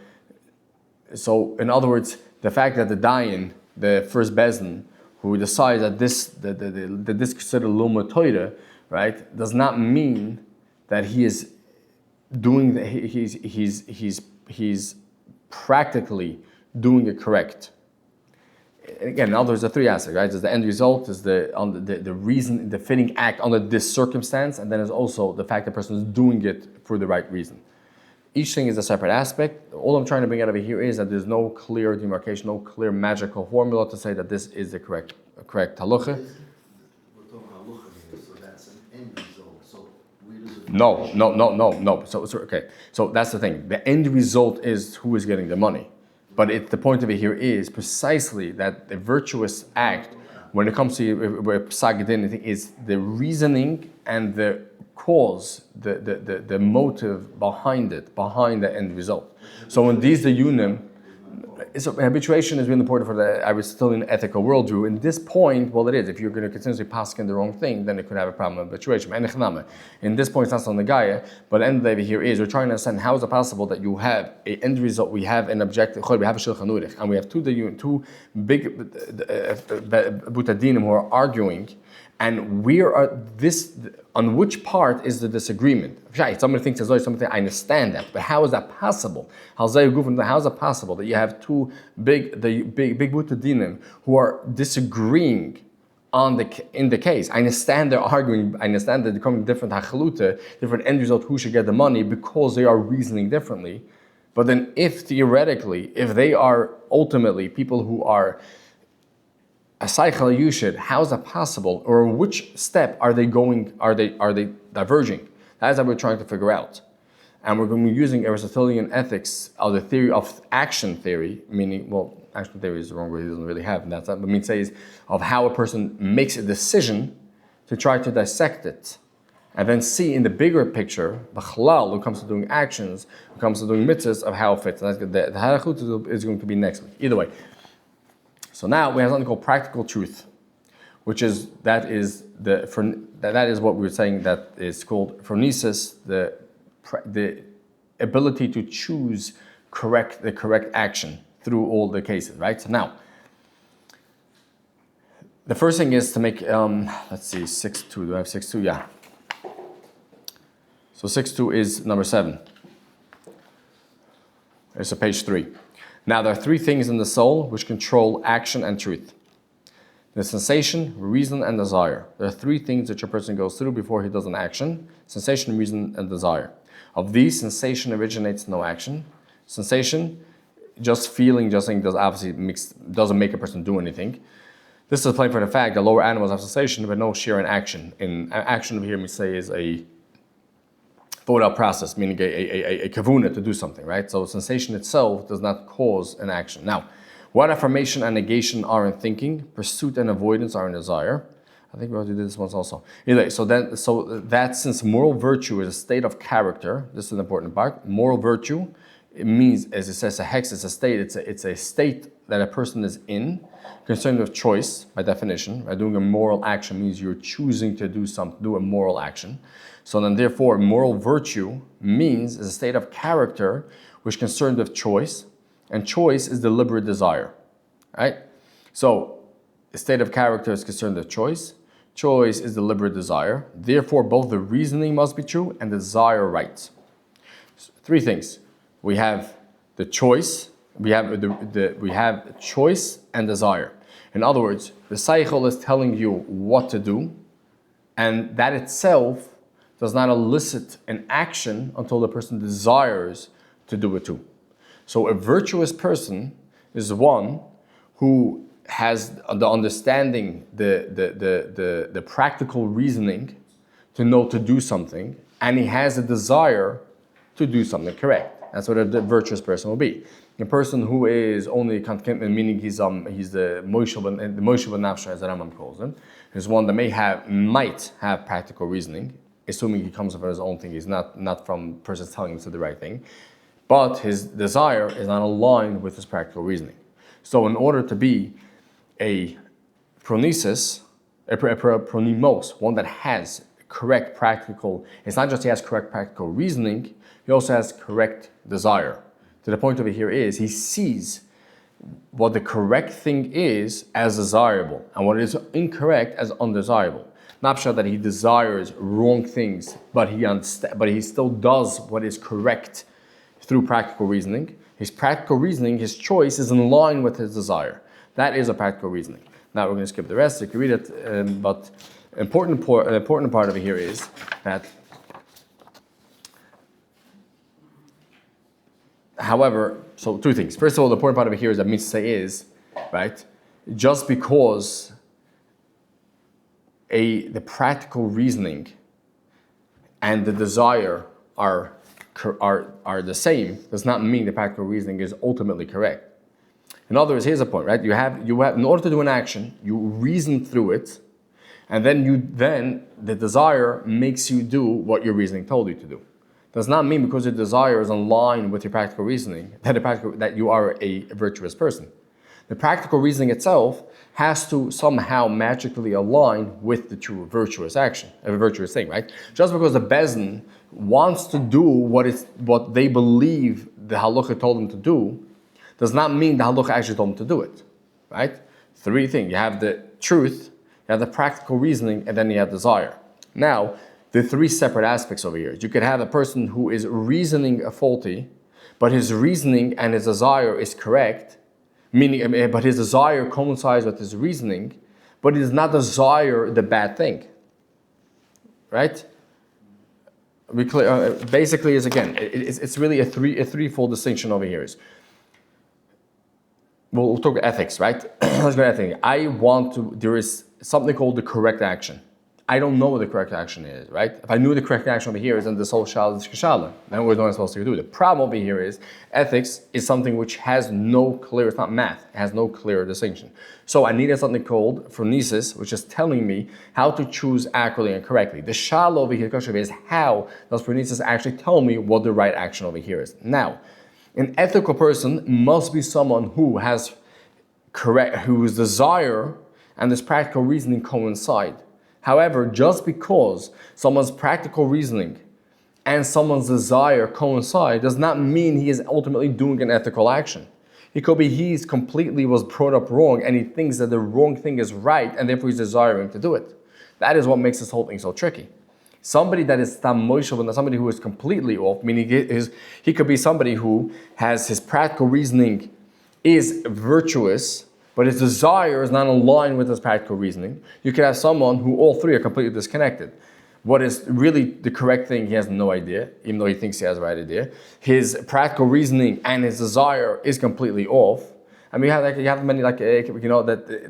so in other words, the fact that the dayan, the first bezin, who decides that this is considered luma toida, right, does not mean that he is doing he's practically doing it correct. Again, now there's the 3 aspects, right? There's the end result, there's the reason, the fitting act under this circumstance, and then there's also the fact the person is doing it for the right reason. Each thing is a separate aspect. All I'm trying to bring out over here is that there's no clear demarcation, no clear magical formula to say that this is the correct halakha.
We're talking halakha here, so that's an end result. So where does it?
No. So okay. So that's the thing. The end result is who is getting the money, but the point of it here is precisely that the virtuous act, when it comes to psag din, is the reasoning and the cause, the motive behind it, behind the end result. So in these the unim, so habituation is really important for the Aristotelian ethical worldview. In this point, well, it is. If you're going to continuously pass in the wrong thing, then it could have a problem with habituation. In this point, it's not on the Gaia, but the end of here is we're trying to understand how is it possible that you have an end result, we have an objective, we have a Shulchan Aruch, and we have two big Butadinim who are arguing, and on which part is the disagreement? Somebody thinks as though something, I understand that, but how is that possible? How is it possible that you have two big Butadinim who are disagreeing in the case? I understand they're arguing, I understand that they're coming different hachalute, different end result, who should get the money, because they are reasoning differently. But then if they are ultimately people who are a cycle yushid, how is that possible? Or which step are they diverging? That is what we're trying to figure out. And we're going to be using Aristotelian ethics of the theory of action theory, meaning, well, action theory is the wrong word, he doesn't really have that. But means says of how a person makes a decision to try to dissect it. And then see in the bigger picture, the halal, who comes to doing actions, who comes to doing mitzvahs, of how it fits. And the halakhic is going to be next week. Either way. So now we have something called practical truth, that is what we were saying, that is called Phronēsis, the ability to choose the correct action through all the cases, right? So now, the first thing is to make, 6.2, do I have 6.2? Yeah. So 6.2 is number 7. It's on page 3. Now, there are 3 things in the soul which control action and truth. The sensation, reason, and desire. There are 3 things that a person goes through before he does an action: sensation, reason, and desire. Of these, sensation originates no action. Sensation, just feeling, doesn't make a person do anything. This is plain for the fact that lower animals have sensation, but no share in action. In action over here, we say is a thought out process, meaning a kavuna to do something, right? So sensation itself does not cause an action. Now, what affirmation and negation are in thinking, pursuit and avoidance are in desire. I think we already did this once also. Anyway, so that since moral virtue is a state of character, this is an important part. Moral virtue, it means, as it says, a hex is a state. It's a state that a person is in, concerned with choice by definition. Right? Doing a moral action means you're choosing to do a moral action. So then, therefore, moral virtue means is a state of character which is concerned with choice, and choice is deliberate desire, right? So, a state of character is concerned with choice. Choice is deliberate desire. Therefore, both the reasoning must be true and the desire right. So, 3 things: we have the choice, we have choice and desire. In other words, the cycle is telling you what to do, and that itself does not elicit an action until the person desires to do it too. So a virtuous person is one who has the understanding, the practical reasoning to know to do something, and he has a desire to do something correct. That's what a virtuous person will be. A person who is only content, meaning he's the Moshe Nafsha, as the Rambam calls him, is one that might have practical reasoning, assuming he comes from his own thing. He's not from persons telling him to do the right thing, but his desire is not aligned with his practical reasoning. So, in order to be a Phronēsis, a phronimos, one that has correct practical, it's not just he has correct practical reasoning, he also has correct desire. To the point over here is he sees what the correct thing is as desirable and what is incorrect as undesirable. Not sure that he desires wrong things, but he still does what is correct through practical reasoning. His practical reasoning, his choice, is in line with his desire. That is a practical reasoning. Now we're going to skip the rest. You can read it, but an important part of it here is that, however, so 2 things. First of all, the important part of it here is that means to say is, right, just because the practical reasoning and the desire are the same does not mean the practical reasoning is ultimately correct. In other words, here's the point, right? You have in order to do an action, you reason through it, And then the desire makes you do what your reasoning told you to do. Does not mean because your desire is in line with your practical reasoning that you are a virtuous person. The practical reasoning itself has to somehow magically align with the true virtuous action, a virtuous thing, right? Just because the Bezdin wants to do what they believe the halakha told them to do, does not mean the halakha actually told them to do it, right? Three things: you have the truth, you have the practical reasoning, and then you have desire. Now, the three separate aspects over here. You could have a person who is reasoning faulty, but his reasoning and his desire is correct, meaning, but his desire coincides with his reasoning, but he does not desire the bad thing, right? Basically, is again, it's really a threefold distinction over here. We'll talk about ethics, right? Let's go to ethics. There is something called the correct action. I don't know what the correct action is, right? If I knew the correct action over here is, then this whole shala is kashala. Then we're not supposed to do. The problem over here is ethics is something which has no clear, it's not math, it has no clear distinction. So I needed something called Phronēsis, which is telling me how to choose accurately and correctly. The shala over here is how does Phronēsis actually tell me what the right action over here is. Now, an ethical person must be someone who has whose desire and this practical reasoning coincide. However, just because someone's practical reasoning and someone's desire coincide does not mean he is ultimately doing an ethical action. It could be he's completely was brought up wrong and he thinks that the wrong thing is right and therefore he's desiring to do it. That is what makes this whole thing so tricky. Somebody that is somebody who is completely off, meaning he could be somebody who has his practical reasoning is virtuous, but his desire is not aligned with his practical reasoning. You could have someone who all three are completely disconnected. What is really the correct thing, he has no idea, even though he thinks he has the right idea. His practical reasoning and his desire is completely off. I mean, you have many, that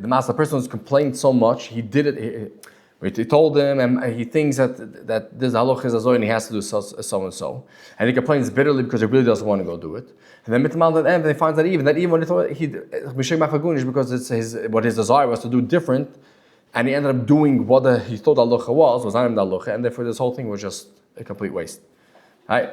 the master person who's complained so much, he did it, he told him, and he thinks that this halakha is and he has to do so and so. And he complains bitterly because he really doesn't want to go do it. And then at the end, he finds that even when he thought because it's what his desire was to do different, and he ended up doing what he thought halakha was not even halakha, and therefore this whole thing was just a complete waste. Right?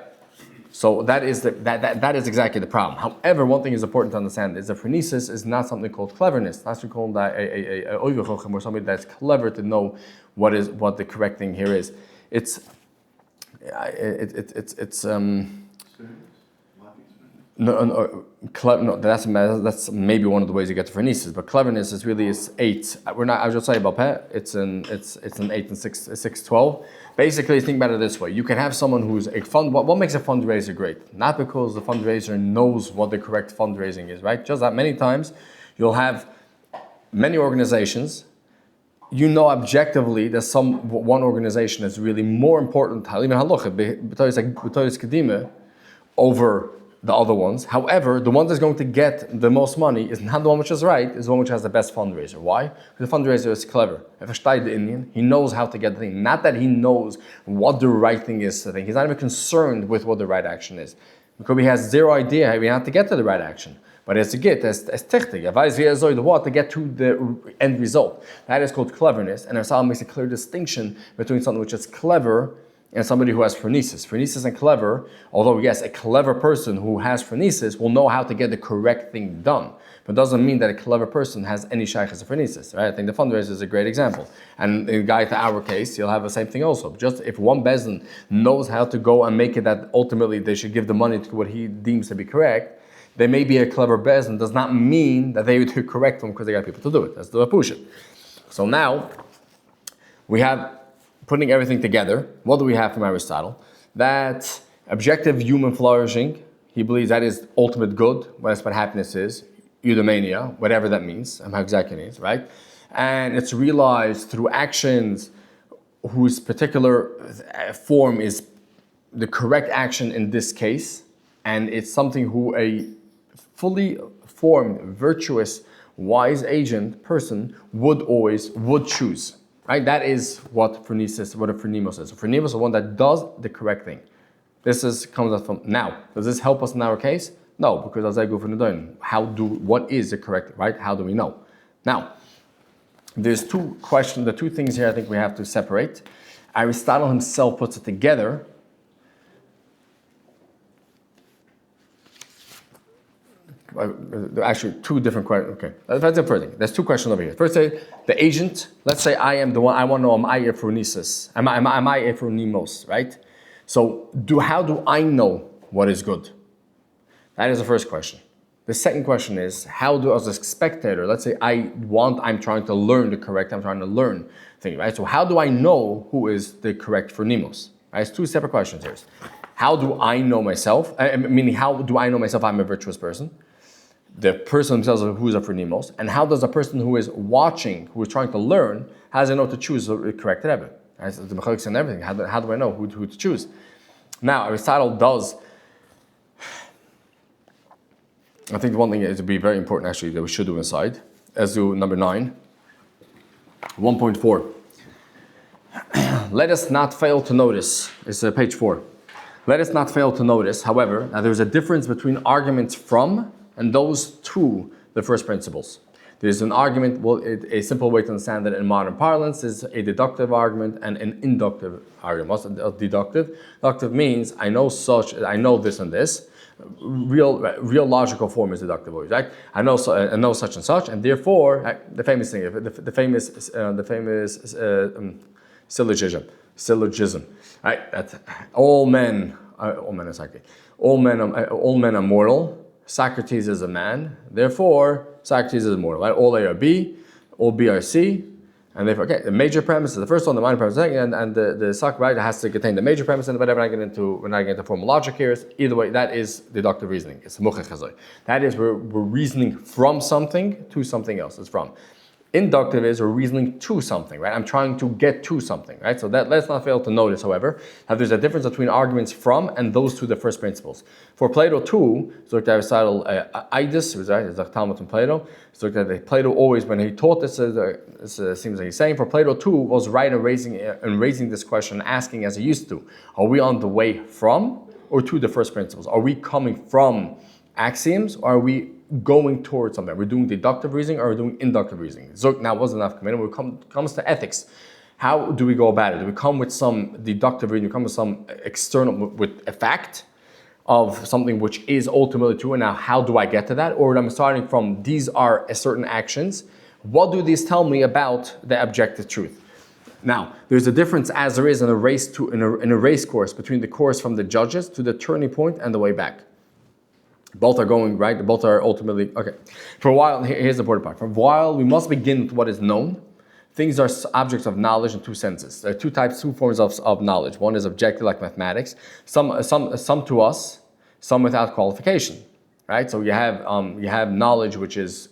So that is exactly the problem. However, one thing is important to understand is that Phronēsis is not something called cleverness. That's what we call a or somebody that's clever to know what the correct thing here is. It's that's maybe one of the ways you get to Phronēsis, but cleverness is really 8. I just say Batei. It's an 8 and 6-12. Basically, think about it this way: you can have someone who's what makes a fundraiser great? Not because the fundraiser knows what the correct fundraising is, right? Just that many times you'll have many organizations. You know objectively that one organization is really more important, even halakha, over the other ones. However, the one that's going to get the most money is not the one which is right, is the one which has the best fundraiser. Why? Because the fundraiser is clever. He knows how to get the thing. Not that he knows what the right thing is to think. He's not even concerned with what the right action is. Because he has zero idea how to get to the right action. But as to get, as technique, to get to the end result. That is called cleverness. And Aristotle makes a clear distinction between something which is clever and somebody who has Phronēsis. Phronēsis and clever, although yes, a clever person who has Phronēsis will know how to get the correct thing done. But it doesn't mean that a clever person has any shaykhs of Phronēsis, right? I think the fundraiser is a great example. And in guy to our case, you'll have the same thing also. Just if one Bezdin knows how to go and make it that ultimately they should give the money to what he deems to be correct, they may be a clever Bezdin, does not mean that they would correct them because they got people to do it. That's the push it. So now, we have putting everything together, what do we have from Aristotle? That objective human flourishing, he believes that is ultimate good, that's what happiness is, eudaimonia, whatever that means, how exactly it means, right? And it's realized through actions whose particular form is the correct action in this case, and it's something who a fully formed, virtuous, wise agent person would choose. Right? That is what a phronimos is. So phronimos is the one that does the correct thing. This comes up from now. Does this help us in our case? No, because as I go for the what is the correct, right? How do we know? Now, there's the two things here I think we have to separate. Aristotle himself puts it together. There are actually two different questions. Okay, that's the first thing. There's two questions over here. First, say the agent. Let's say I am the one. I want to know, am I a Phronēsis? Am I a Phronēmos? Right? So, how do I know what is good? That is the first question. The second question is, how do, as a spectator, let's say I'm trying to learn the correct, I'm trying to learn thing, right? So how do I know who is the correct Phronēmos? Right? It's two separate questions here. How do I know myself? Meaning, how do I know myself I'm a virtuous person? The person themselves who is a Phronēmos, and how does a person who is watching, who is trying to learn, how does he know to choose the correct Rebbe? Right? So the mechanics and everything. How do I know who to choose? Now, Aristotle does. I think one thing is to be very important actually that we should do inside. Let's do number 9, 1.4. Let us not fail to notice. It's page 4. Let us not fail to notice, however, that there is a difference between arguments from and those to the first principles. There's an argument, a simple way to understand that in modern parlance is a deductive argument and an inductive argument. What's deductive? Deductive means I know this and this. Real logical form is deductive always, right? I know such and such, and therefore the famous thing, the famous syllogism, right? That all men are mortal. Socrates is a man, therefore Socrates is immortal. Right? All A are B, all B are C, and therefore, okay, the major premise is the first one, the minor premise is the second, and the sock right has to contain the major premise, and whatever we're not getting into formal logic here. Either way, that is deductive reasoning. It's muchach. That is we're reasoning from something to something else. It's from. Inductive is we're reasoning to something, right? I'm trying to get to something, right? So that let's not fail to notice, however, that there's a difference between arguments from and those to the first principles. For Plato too, so looked at Aristotle, Idus, right? It's a Talmud from Plato. So looked at Plato always when he taught this, seems like he's saying. For Plato too was right in raising this question, asking as he used to: are we on the way from or to the first principles? Are we coming from axioms, or are we going towards something? We're doing deductive reasoning or we're doing inductive reasoning. So now wasn't enough committed. When it comes to ethics, how do we go about it? Do we come with some deductive reasoning? Do we come with some external, with a fact of something which is ultimately true, and now how do I get to that? Or I'm starting from these are certain actions. What do these tell me about the objective truth? Now, there's a difference as there is in a race course between the course from the judges to the turning point and the way back. Both are going right. Both are ultimately okay. For a while, here's the important part. For a while, we must begin with what is known. Things are objects of knowledge in two senses. There are two forms of knowledge. One is objective, like mathematics. Some to us, some without qualification. Right. So you have knowledge which is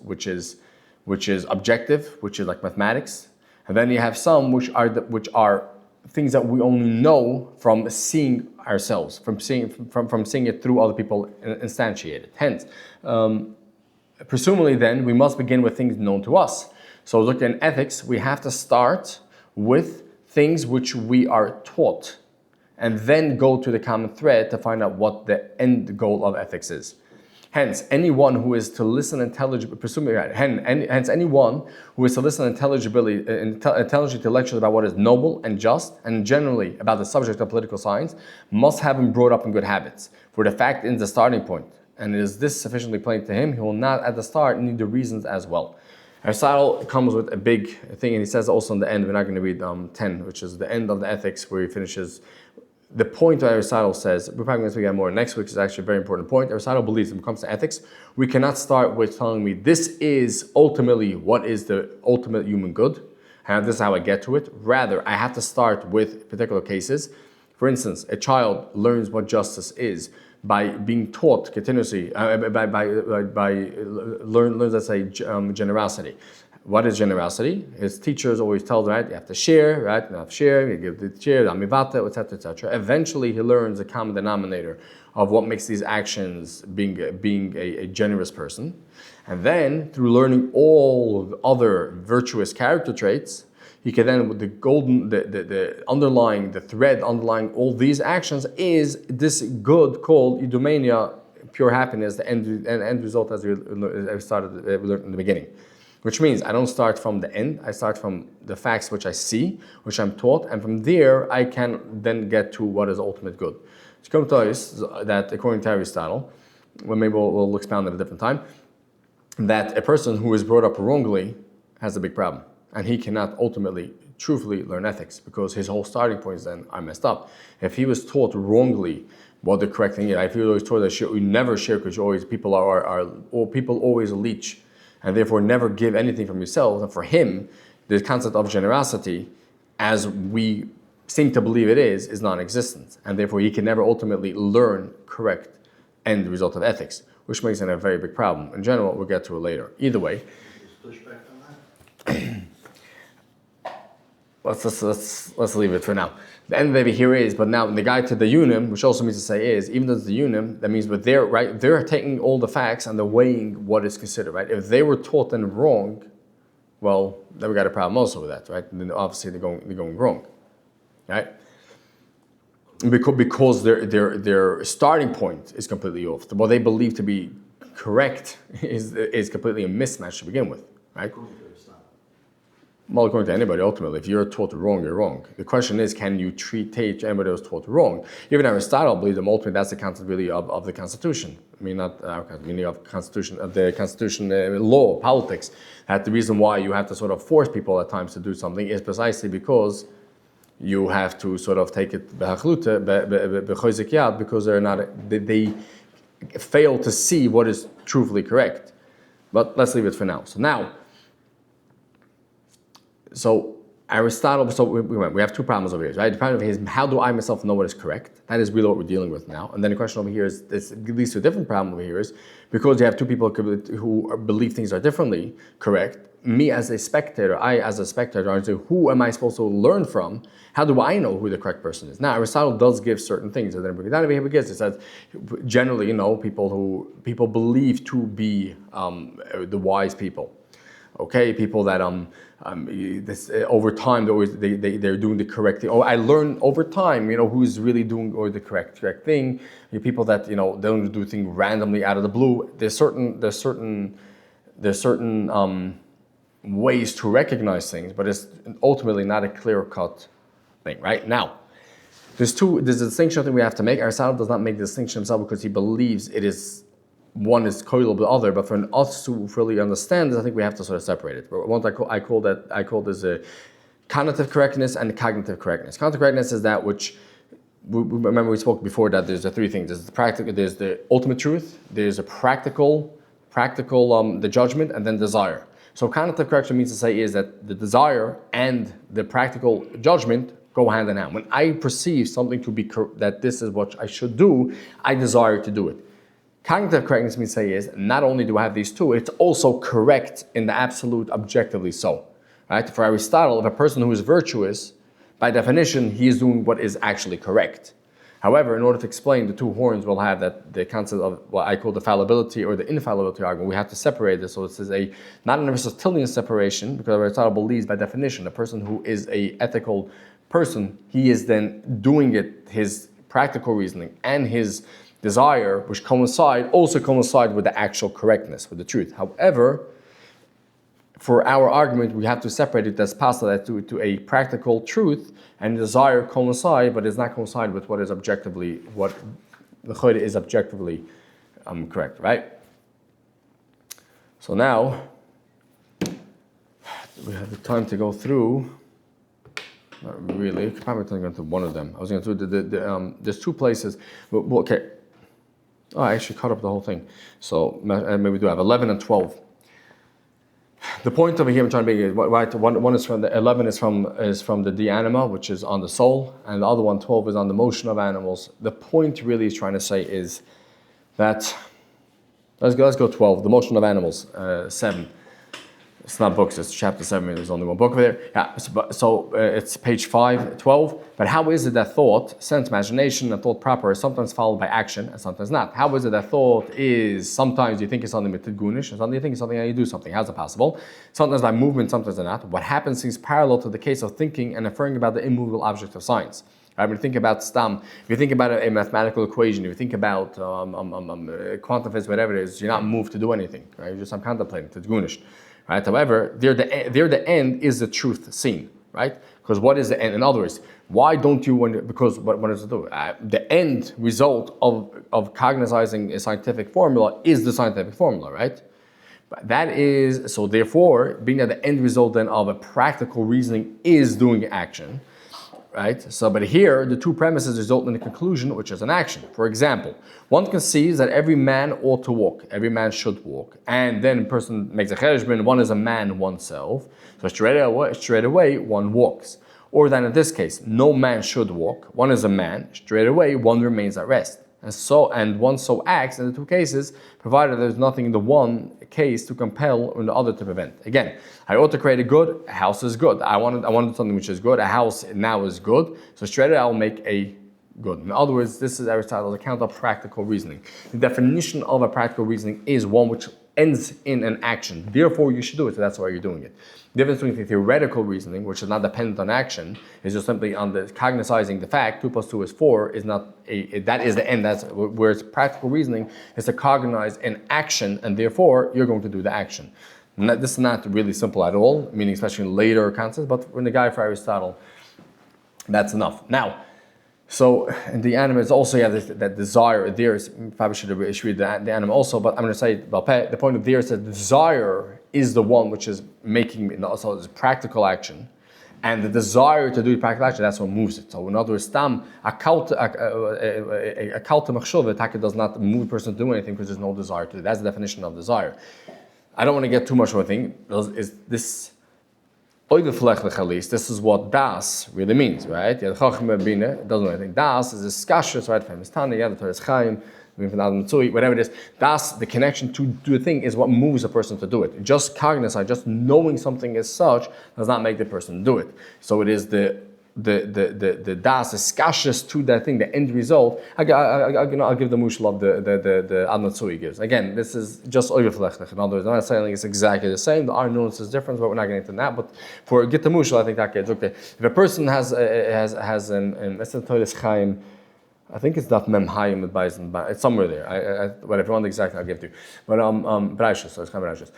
objective, which is like mathematics, and then you have some which are things that we only know from seeing ourselves, from seeing it through other people instantiated. Hence, presumably then, we must begin with things known to us. So look, in ethics, we have to start with things which we are taught, and then go to the common thread to find out what the end goal of ethics is. Hence, anyone who is to listen intelligibly, hence anyone who is to listen intelligently to lectures about what is noble and just, and generally about the subject of political science, must have been brought up in good habits. For the fact is the starting point, and is this sufficiently plain to him, he will not at the start need the reasons as well. Aristotle comes with a big thing, and he says also in the end, we're not going to read 10, which is the end of the ethics, where he finishes. The point that Aristotle says, we're probably going to speak about more next week, is actually a very important point. Aristotle believes when it comes to ethics, we cannot start with telling me this is ultimately what is the ultimate human good, and this is how I get to it. Rather, I have to start with particular cases. For instance, a child learns what justice is by being taught continuously, learns, let's say, generosity. What is generosity? His teachers always tell him, right, you have to share, right? You have to share, you give the share, amivata, etc., etc. Eventually, he learns a common denominator of what makes these actions being a generous person. And then, through learning all the other virtuous character traits, he can then, with the thread underlying all these actions is this good called eudaimonia, pure happiness, the end result as we learned in the beginning. which means I don't start from the end, I start from the facts which I see, which I'm taught, and from there I can then get to what is ultimate good. So come to us that according to Aristotle, well, maybe we'll expound at a different time, that a person who is brought up wrongly has a big problem, and he cannot ultimately, truthfully learn ethics because his whole starting points then are messed up. If he was taught wrongly what the correct thing is, if he was taught that you never share because people always leech, and therefore never give anything from yourself, and for him, the concept of generosity, as we seem to believe it is non-existent, and therefore he can never ultimately learn correct end result of ethics, which makes it a very big problem. In general, we'll get to it later. Either way,
Push back on that.
let's leave it for now. The end of it here is, but now the guide to the unim, which also means to say is, even though it's the unim, that means but they're taking all the facts and they're weighing what is considered, right? If they were taught them wrong, well, then we got a problem also with that, right? And then obviously they're going wrong, right? Because their starting point is completely off. What they believe to be correct is completely a mismatch to begin with, right? Well, according to anybody, ultimately, if you're taught wrong, you're wrong. The question is, can you teach anybody who's taught wrong? Even Aristotle believes that ultimately that's the concept really of the Constitution. I mean, not meaning of Constitution, of the Constitution law, politics. That the reason why you have to sort of force people at times to do something is precisely because you have to sort of take it because they fail to see what is truthfully correct. But let's leave it for now. So Aristotle, we have two problems over here, right? The problem over here is, how do I myself know what is correct? That is really what we're dealing with now. And then the question over here is, this leads to a different problem over here is, because you have two people who believe things are differently correct, me as a spectator, who am I supposed to learn from? How do I know who the correct person is? Now, Aristotle does give certain things, and then we down over here, it says, generally, people believe to be the wise people. Okay, people that over time they're doing the correct thing. Oh, I learn over time, who's really doing the correct thing. People that don't do things randomly out of the blue. There's certain ways to recognize things, but it's ultimately not a clear-cut thing. Right now, there's a distinction that we have to make. Aristotle does not make the distinction himself because he believes it is. One is correlated with the other, but for us to really understand this, I think we have to sort of separate it. What I call this a cognitive correctness and cognitive correctness. Cognitive correctness is that which, remember we spoke before that there's the three things. There's the practical, there's the ultimate truth, there's a practical, the judgment, and then desire. So cognitive correction means to say is that the desire and the practical judgment go hand in hand. When I perceive something to be that this is what I should do, I desire to do it. Cognitive correctness means to say is, not only do I have these two, it's also correct in the absolute, objectively so. Right? For Aristotle, if a person who is virtuous, by definition, he is doing what is actually correct. However, in order to explain the two horns, we'll have that the concept of what I call the fallibility or the infallibility argument. We have to separate this. So this is not an Aristotelian separation, because Aristotle believes by definition, a person who is a ethical person, he is then doing it, his practical reasoning and his desire, which coincide with the actual correctness, with the truth. However, for our argument, we have to separate it as possible to a practical truth, and desire coincide, but does not coincide with what the Chayda is objectively correct, right? So now, we have the time to go through. Not really. Probably going to one of them. I was going to do there's two places. Well, okay. Oh, I actually cut up the whole thing. So maybe we do have 11 and 12. The point over here I'm trying to make right. One is from the 11 is from the de anima, which is on the soul, and the other one 12 is on the motion of animals. The point really is trying to say is that let's go 12. The motion of animals 7. It's not books, it's chapter 7, there's only one book over there. Yeah, so it's page 5, 12. But how is it that thought, sense, imagination, and thought proper is sometimes followed by action and sometimes not? How is it that thought is sometimes you think it's something with gunish, and sometimes you think it's something and you do something? How's it possible? Sometimes by movement, sometimes not. What happens is parallel to the case of thinking and inferring about the immovable object of science. Right, when you think about stam, if you think about a mathematical equation, if you think about quantum physics, whatever it is, you're not moved to do anything. Right? You're just contemplating, it's gunish. right? However, there the end is the truth seen, right? Because what is the end? In other words, why don't you want? Because what does it do? The end result of cognizing a scientific formula is the scientific formula, right? But that is so. Therefore, being that the end result then of a practical reasoning is doing action, right? So, but here the two premises result in a conclusion, which is an action. For example, one conceives that every man ought to walk, every man should walk, and then a person makes a cheshbon. One is a man oneself, so straight away one walks. Or then in this case, no man should walk. One is a man. Straight away, one remains at rest. And one so acts in the two cases, provided there's nothing in the one case to compel or in the other to prevent. Again, I ought to create a good. A house is good. I wanted something which is good. A house now is good. So straight away, I'll make a good. In other words, this is Aristotle's account of practical reasoning. The definition of a practical reasoning is one which ends in an action. Therefore, you should do it. So that's why you're doing it. The difference between theoretical reasoning, which is not dependent on action, is just simply on the cognizing the fact 2 + 2 is 4 is not that is the end. That's whereas practical reasoning is to cognize an action, and therefore you're going to do the action. This is not really simple at all, meaning especially in later concepts. But when the guy for Aristotle, that's enough. Now. So in the animal, it's also that desire. There is probably should read the animal also, but I'm going to say Batei. The point of there is that desire is the one which is making also it's practical action, and the desire to do practical action, that's what moves it. So in other words, a cult machshava does not move a person to do anything because there's no desire to do. That's the definition of desire. I don't want to get too much of a thing. Is this? This is what das really means, right? It doesn't mean anything. Das is a skashus, right? Famous Tanya, the Torah is Chaim, whatever it is. Das, the connection to do a thing, is what moves a person to do it. Just cognizing, just knowing something as such, does not make the person do it. So it is the das, the skashus to that thing, the end result. I'll give the mushal of the Adnatsui gives. Again, this is just oiveflechlich. In other words, I'm not saying it's exactly the same. There are nuances different, but we're not getting into that. But for get the mushal, I think that gets okay. If a person has let's say Torah Chaim, I think it's not Mem Hayim with Baizen, but it's somewhere there. But if you want the exact, I'll give it to you. But Brashus, so it's kind of Brashus.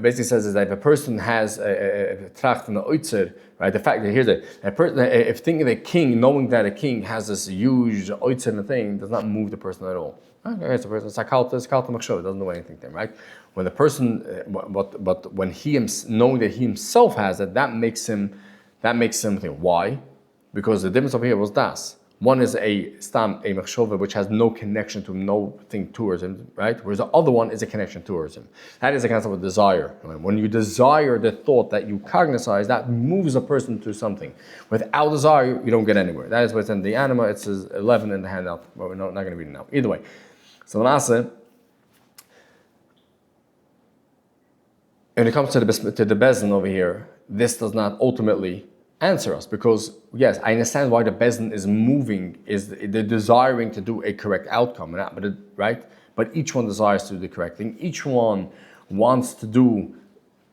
Basically says is that if a person has a tracht and a oitzer, right? The fact that here's it, if thinking the king, knowing that a king has this huge oitzer and thing, does not move the person at all. Okay, so it's kalta machshava, doesn't do anything to him, right? When the person, but when knowing that he himself has it, that makes him think. Why? Because the difference over here was das. One is a machshava which has no connection to him, no thing towards him, right? Whereas the other one is a connection towards him. That is the concept of desire. When you desire the thought that you cognize, that moves a person to something. Without desire, you don't get anywhere. That is what's in the anima. It says 11 in the handout, but we're not going to read it now. Either way. So the Nasa, when it comes to the bezin over here, this does not ultimately answer us, because yes, I understand why the bezin is moving, is the desiring to do a correct outcome, right? But each one desires to do the correct thing. Each one wants to do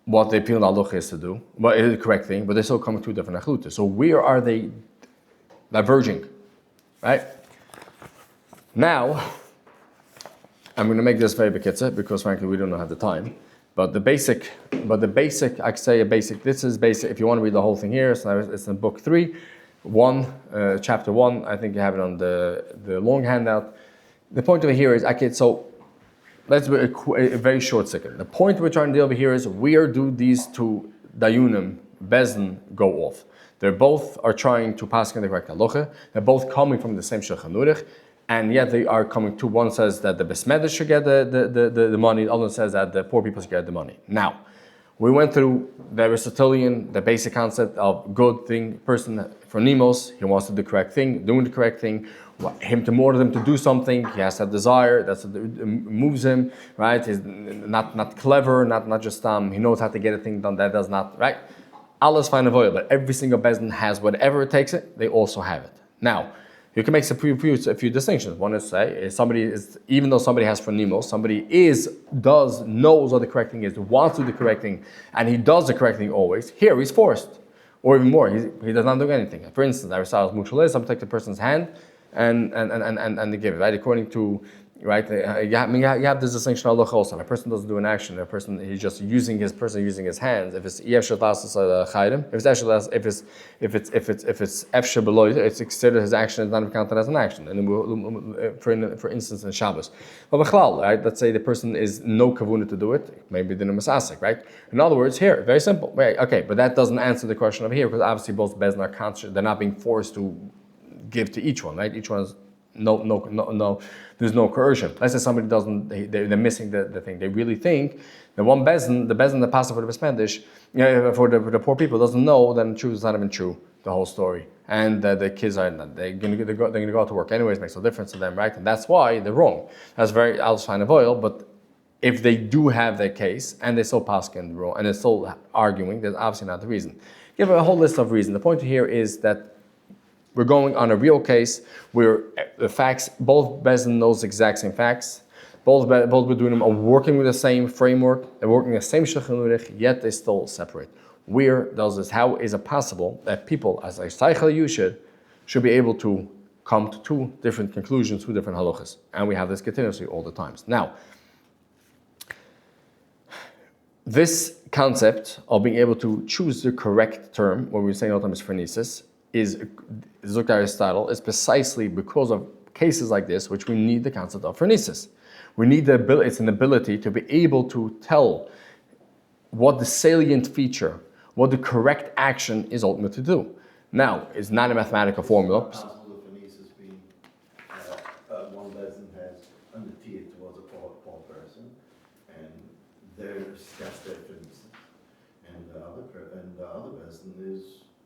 what they feel halacha is to do, but it is the correct thing. But they're still coming to different achlutas. So where are they diverging, right? Now, I'm going to make this very bekitza because frankly we don't have the time. But the basic, I say a basic, this is basic, if you want to read the whole thing here, so it's in book 3, chapter 1, I think you have it on the long handout. The point over here is, okay, so let's do a very short second. The point we're trying to deal over here is, where do these two dayunim, bezin, go off? They both are trying to pass in the correct halacha, they're both coming from the same Shulchan Aruch, and yet they are coming to, one says that the besmeder should get the money, the other says that the poor people should get the money. Now, we went through the Aristotelian, the basic concept of good thing, person, phronēsis, he wants to do the correct thing, doing the correct thing, him to order them to do something, he has that desire, that's what moves him, right? He's not clever, not just, he knows how to get a thing done, that does not, right? Allah's fine and avoidable, but every single bezin has whatever it takes it, they also have it. Now, you can make a few distinctions. One is say even though somebody has phronēsis, somebody knows what the correct thing is, wants to do the correct thing, and he does the correct thing always. Here he's forced, or even more, he does not do anything. For instance, Aristotle's mushal is, somebody takes the person's hand and they give it, right? According to right? You have this distinction of halakha also. A person doesn't do an action. A person he's just using his hands. If it's if it's efshe below, it's considered his action is not counted as an action. And for instance, in Shabbos, but right? Let's say the person is no kavuna to do it. Maybe the masasik, right? In other words, here very simple. Right? Okay, but that doesn't answer the question over here because obviously both bezin are conscious. They're not being forced to give to each one, right? Each one is no. There's no coercion. Let's say somebody doesn't. They're missing the thing. They really think the one bezin, the pastor for the bespendish, for the poor people doesn't know. Then true is not even true. The whole story, and the kids are they're going to go out to work anyways. Makes no difference to them, right? And that's why they're wrong. That's very fine of oil, but if they do have their case and they're still passing wrong and they're still arguing, that's obviously not the reason. Give a whole list of reasons. The point here is that we're going on a real case where the facts, both Bezin knows the exact same facts, both Beduinim are working with the same framework, they're working the same Shulchan Aruch, yet they still separate. Where does this? How is it possible that people, as a Seichel you should be able to come to two different conclusions, two different halachas? And we have this continuously all the times. Now, this concept of being able to choose the correct term, what we're saying all the time is phronesis, is looked at Aristotle, is precisely because of cases like this, which we need the concept of phronesis. We need the ability, it's an ability to be able to tell what the salient feature, what the correct action is ultimate to do. Now, it's not a mathematical formula.
Possible the phronesis being one person has underteared towards a poor person, and that's their phronesis, and the other person is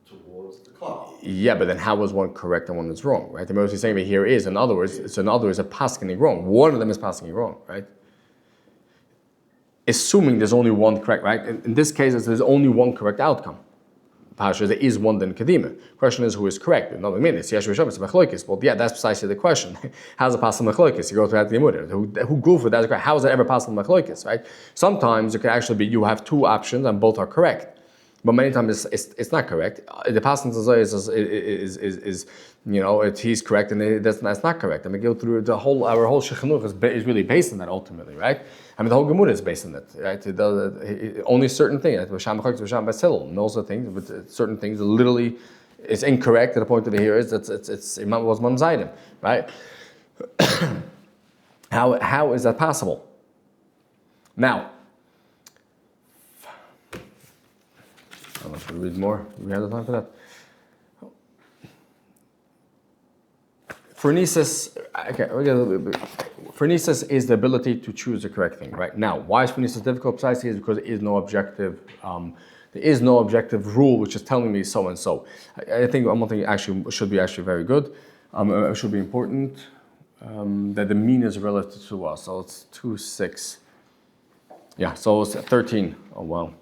towards the clock.
Yeah, but then how is one correct and one is wrong, right? The most he's saying here is, in other words, a paskening wrong. One of them is paskening wrong, right? Assuming there's only one correct, right? In this case, there's only one correct outcome. Pasha, there is one then kadima. Question is who is correct? Another minute, it's machloikis. Well, yeah, that's precisely the question. How's it possible machloikis? You go through the Gemara. Who go for that? How is it ever possible machloikis? Right? Sometimes it could actually be you have two options and both are correct. But many times it's not correct. The passing is he's correct and that's not correct. I mean, go through our whole Shulchan Aruch is really based on that ultimately, right? I mean, the whole Gemara is based on that, right? Only certain things, knows the things, but certain things literally is incorrect. To the point of it here is that it's was Mam's item, right? How is that possible? Now. I don't know if we read more. Do we have the time for that? Phronesis, phronesis is the ability to choose the correct thing, right? Now, why is phronesis difficult? Precisely is because there is no objective rule which is telling me so and so. I think one thing actually should be very good. It should be important that the mean is relative to us. So it's 2.6. Yeah, so it's 13. Oh wow.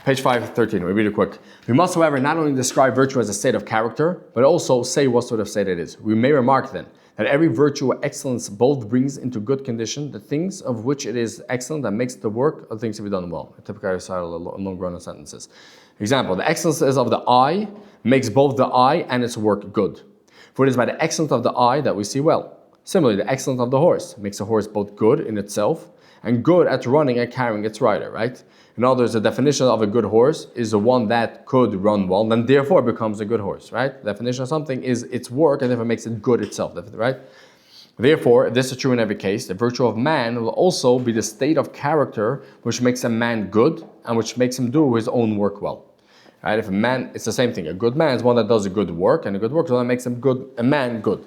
Page 513, we read it quick. We must, however, not only describe virtue as a state of character, but also say what sort of state it is. We may remark then that every virtue or excellence both brings into good condition the things of which it is excellent and makes the work of things to be done well. A typical Aristotle, long run of sentences. Example, the excellence of the eye makes both the eye and its work good. For it is by the excellence of the eye that we see well. Similarly, the excellence of the horse makes a horse both good in itself and good at running and carrying its rider, right? In other words, the definition of a good horse is the one that could run well, and therefore becomes a good horse, right? The definition of something is its work, and therefore makes it good itself, right? Therefore, if this is true in every case, the virtue of man will also be the state of character which makes a man good and which makes him do his own work well. Right? If a man, it's the same thing. A good man is one that does a good work, and a good work is one that makes him good, a man good.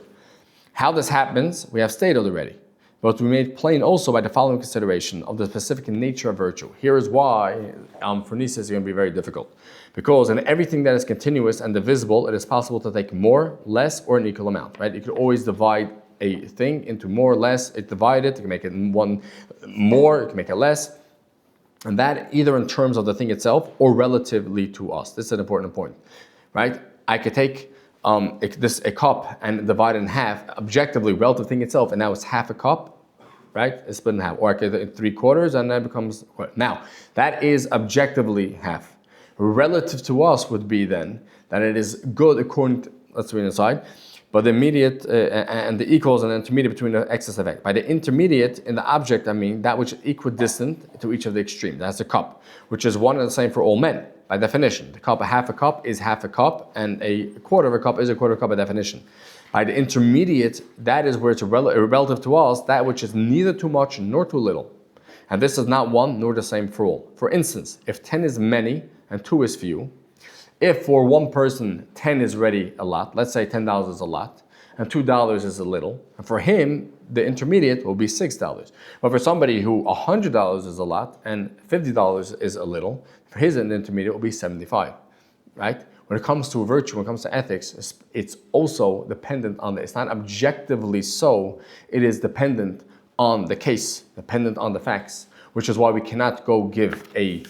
How this happens, we have stated already. But we made plain also by the following consideration of the specific nature of virtue. Here is why phronesis is going to be very difficult. Because in everything that is continuous and divisible, it is possible to take more, less, or an equal amount. Right? You could always divide a thing into more or less. It divided, you can make it one more, you can make it less. And that either in terms of the thing itself or relatively to us. This is an important point. Right? I could take a cup and divide it in half, objectively relative thing itself, and now it's half a cup, right? It's split in half. Or I could 3/4 and then it becomes, now that is objectively half. Relative to us would be then that it is good according to, let's read inside, But the immediate and the equals and the intermediate between the excess of x. By the intermediate in the object, I mean that which is equidistant to each of the extremes. That's a cup, which is one and the same for all men by definition. The cup, half a cup is half a cup, and a quarter of a cup is a quarter of a cup by definition. By the intermediate, that is where it's relative to us, that which is neither too much nor too little. And this is not one nor the same for all. For instance, if 10 is many and 2 is few, if for one person 10 is already a lot, let's say $10 is a lot, and $2 is a little, and for him, the intermediate will be $6. But for somebody who $100 is a lot and $50 is a little, for his intermediate will be 75, right? When it comes to virtue, when it comes to ethics, it's also dependent on it's not objectively so, it is dependent on the case, dependent on the facts, which is why we cannot go give a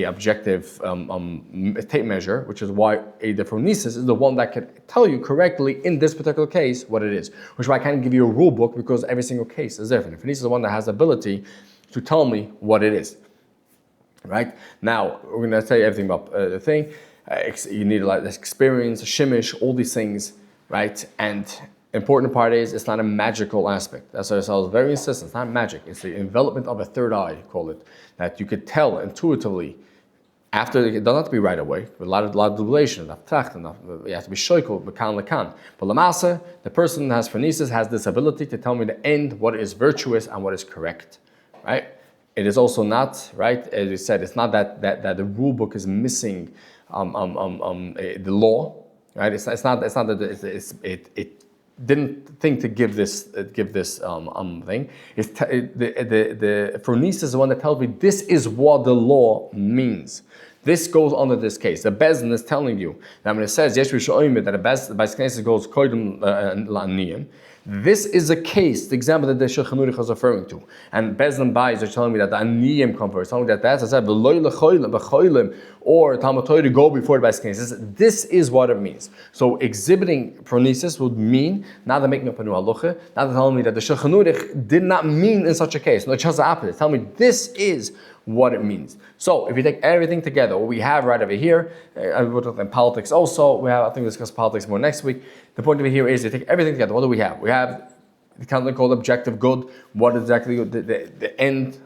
objective tape measure, which is why the Phronēsis is the one that can tell you correctly in this particular case what it is, which is why I can't give you a rule book because every single case is different. The Phronēsis is the one that has the ability to tell me what it is. Right? Now, we're going to tell you everything about the thing. You need a lot of experience, shimish, all these things, right? And important part is it's not a magical aspect. That's why I was very insistent. It's not magic. It's the envelopment of a third eye, call it, that you could tell intuitively. After it doesn't have to be right away. With a lot of dublation, you have to be shoykol, mekan lekan. But lamasa, the person that has Phronēsis has this ability to tell me the end, what is virtuous and what is correct, right? It is also not right, as you said. It's not that the rule book is missing the law, right? It's not that it didn't think to give this thing. The Phronēsis is the one that tells me this is what the law means. This goes under this case. The Bezin is telling you that when it says yes, we should that the Bezin goes koydem la'niyim. This is a case, the example that the Shulchan Aruch is referring to. And Bezin Bais are telling me that the Aniyim come first. Telling me that that's, I said, or Talmud Torah go before the Bezin. This is what it means. So exhibiting Phronēsis would mean, not that making up a new halacha, not that telling me that the Shulchan Aruch did not mean in such a case. No, it's just the opposite. Tell me this is what it means. So if you take everything together, what we have right over here, we'll talk in politics also, we have, I think we'll discuss politics more next week. The point over here is to take everything together. What do we have? We have the something called objective good. What exactly the end,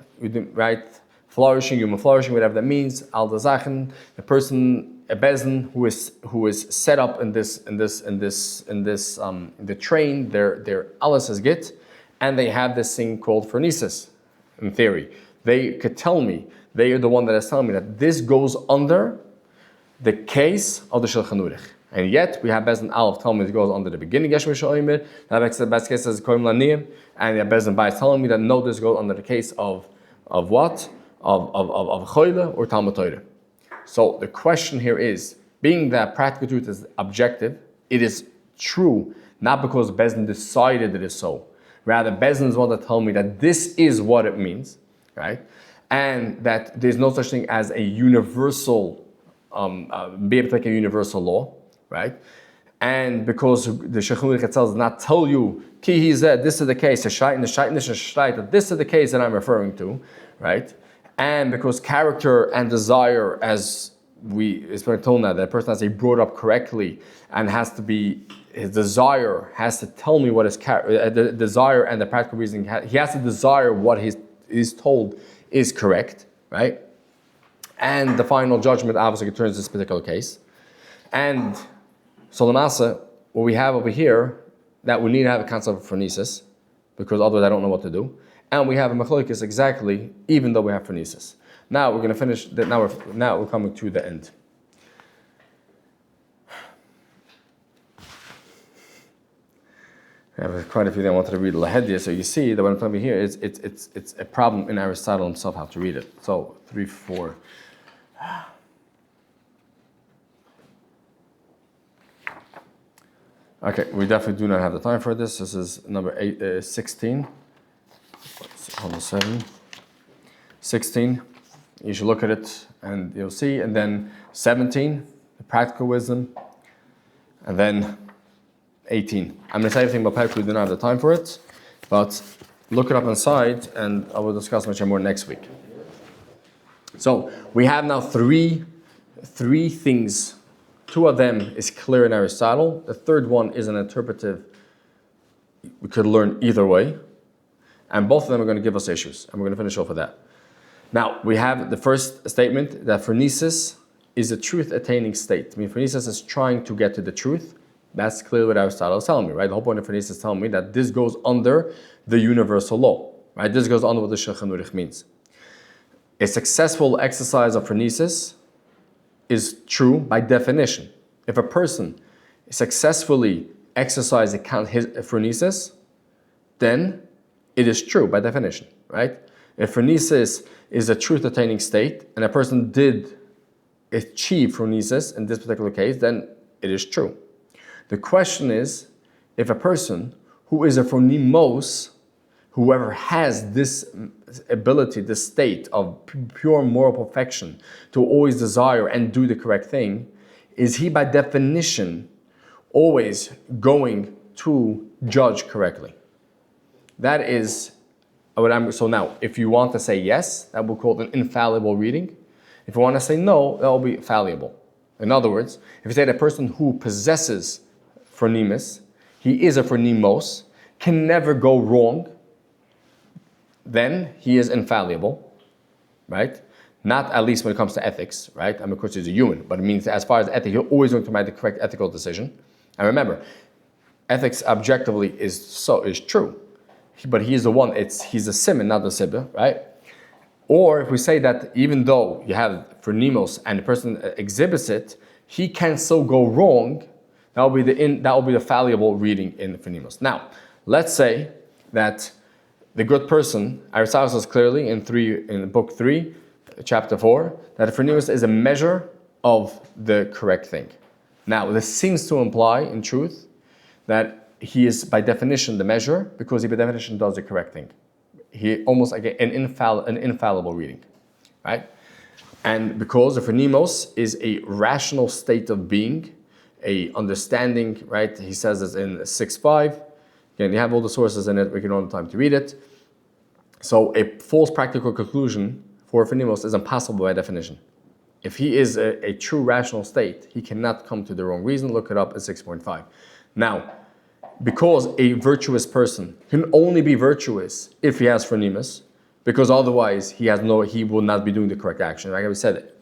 right? Flourishing, human flourishing, whatever that means. Al dazachen, the person, a bezin who is set up in the train. Their alles is git, and they have this thing called Phronēsis. In theory, they could tell me. They are the one that is telling me that this goes under the case of the Shulchan Aruch. And yet we have Bezin Aleph telling me it goes under the beginning. Yesh Mishalimid. The best case says Koim Laniyim, and the Bezin Bais telling me that no, this goes under the case of what? Of Choyle or Talmud Torah. So the question here is, being that practical truth is objective, it is true not because Bezin decided it is so. Rather, Bezin is one that told me that this is what it means, right? And that there's no such thing as a universal, be able to make a universal law. Right? And because the Shulchan Aruch itself does not tell you, ki he said, this is the case, this is the case that I'm referring to, right? And because character and desire, as it's been told now, that person has to be brought up correctly and has to be, his desire has to tell me what his the desire and the practical reasoning, he has to desire what he's told is correct, right? And the final judgment obviously concerns this particular case. And so Lamasa, what we have over here, that we need to have a concept of Phronēsis, because otherwise I don't know what to do. And we have a machlokes exactly, even though we have Phronēsis. Now we're going to finish. Now we're coming to the end. I have quite a few that I wanted to read Lahedya, so you see that what I'm talking about here is it's a problem in Aristotle himself how to read it. So 3, 4. Okay, we definitely do not have the time for this. This is number 16. Hold on, 7. 16. You should look at it and you'll see. And then 17, the practical wisdom. And then 18. I'm going to say everything about practical. We do not have the time for it. But look it up inside and I will discuss much more next week. So we have now three things Two of them is clear in Aristotle. The third one is an interpretive. We could learn either way. And both of them are going to give us issues. And we're going to finish off with that. Now, we have the first statement that phronesis is a truth-attaining state. I mean, phronesis is trying to get to the truth. That's clearly what Aristotle is telling me, right? The whole point of phronesis is telling me that this goes under the universal law, right? This goes under what the Shulchan Aruch means. A successful exercise of phronesis is true by definition. If a person successfully exercises his phronesis, then it is true by definition, right? If phronesis is a truth-attaining state, and a person did achieve phronesis in this particular case, then it is true. The question is, if a person who is a phronimos, whoever has this ability, this state of pure moral perfection to always desire and do the correct thing, is he by definition always going to judge correctly? That is what so now, if you want to say yes, that will call it an infallible reading. If you want to say no, that will be fallible. In other words, if you say the person who possesses phronesis, he is a phronimos, can never go wrong, then he is infallible, right? Not at least when it comes to ethics, right? I mean, of course, he's a human, but it means that as far as ethics, you're always going to make the correct ethical decision. And remember, ethics objectively is true, but he is the one. He's a simon, not the sibbe, right? Or if we say that even though you have phronimos and the person exhibits it, he can still go wrong. That will be the fallible reading in phronimos. Now, let's say that the good person, Aristotle says clearly in book 3, chapter 4, that a phronimos is a measure of the correct thing. Now, this seems to imply, in truth, that he is by definition the measure, because he by definition does the correct thing. He almost like an infallible reading, right? And because the phronimos is a rational state of being, a understanding, right? He says this in 6.5. Again, you have all the sources in it. We can don't have time to read it. So a false practical conclusion for phronimos is impossible by definition. If he is a true rational state, he cannot come to the wrong reason. Look it up at 6.5. Now, because a virtuous person can only be virtuous if he has phronimos, because otherwise he will not be doing the correct action. Like I said,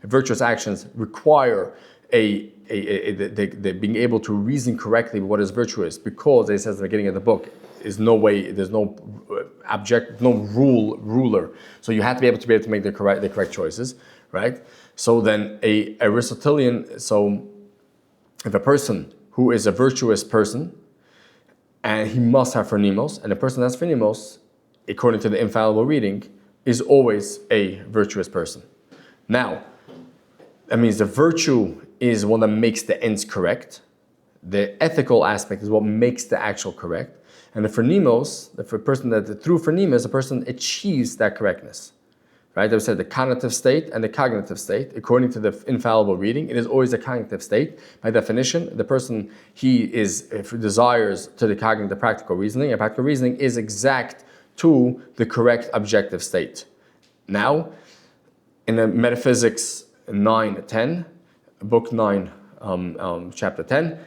virtuous actions require the being able to reason correctly what is virtuous, because it says at the beginning of the book, there's no ruler. So you have to be able to make the correct choices, right? So then a Aristotelian, so if a person who is a virtuous person, and he must have phronimos, and a person that has phronimos, according to the infallible reading, is always a virtuous person. Now, that means the virtue is one that makes the ends correct. The ethical aspect is what makes the actual correct. And the phronimos, through phronimos, a person achieves that correctness. Right? I said the cognitive state and the cognitive state. According to the infallible reading, it is always a cognitive state. By definition, the person, desires to the cognitive practical reasoning, and practical reasoning is exact to the correct objective state. Now, in the Metaphysics 9:10, book 9, chapter 10,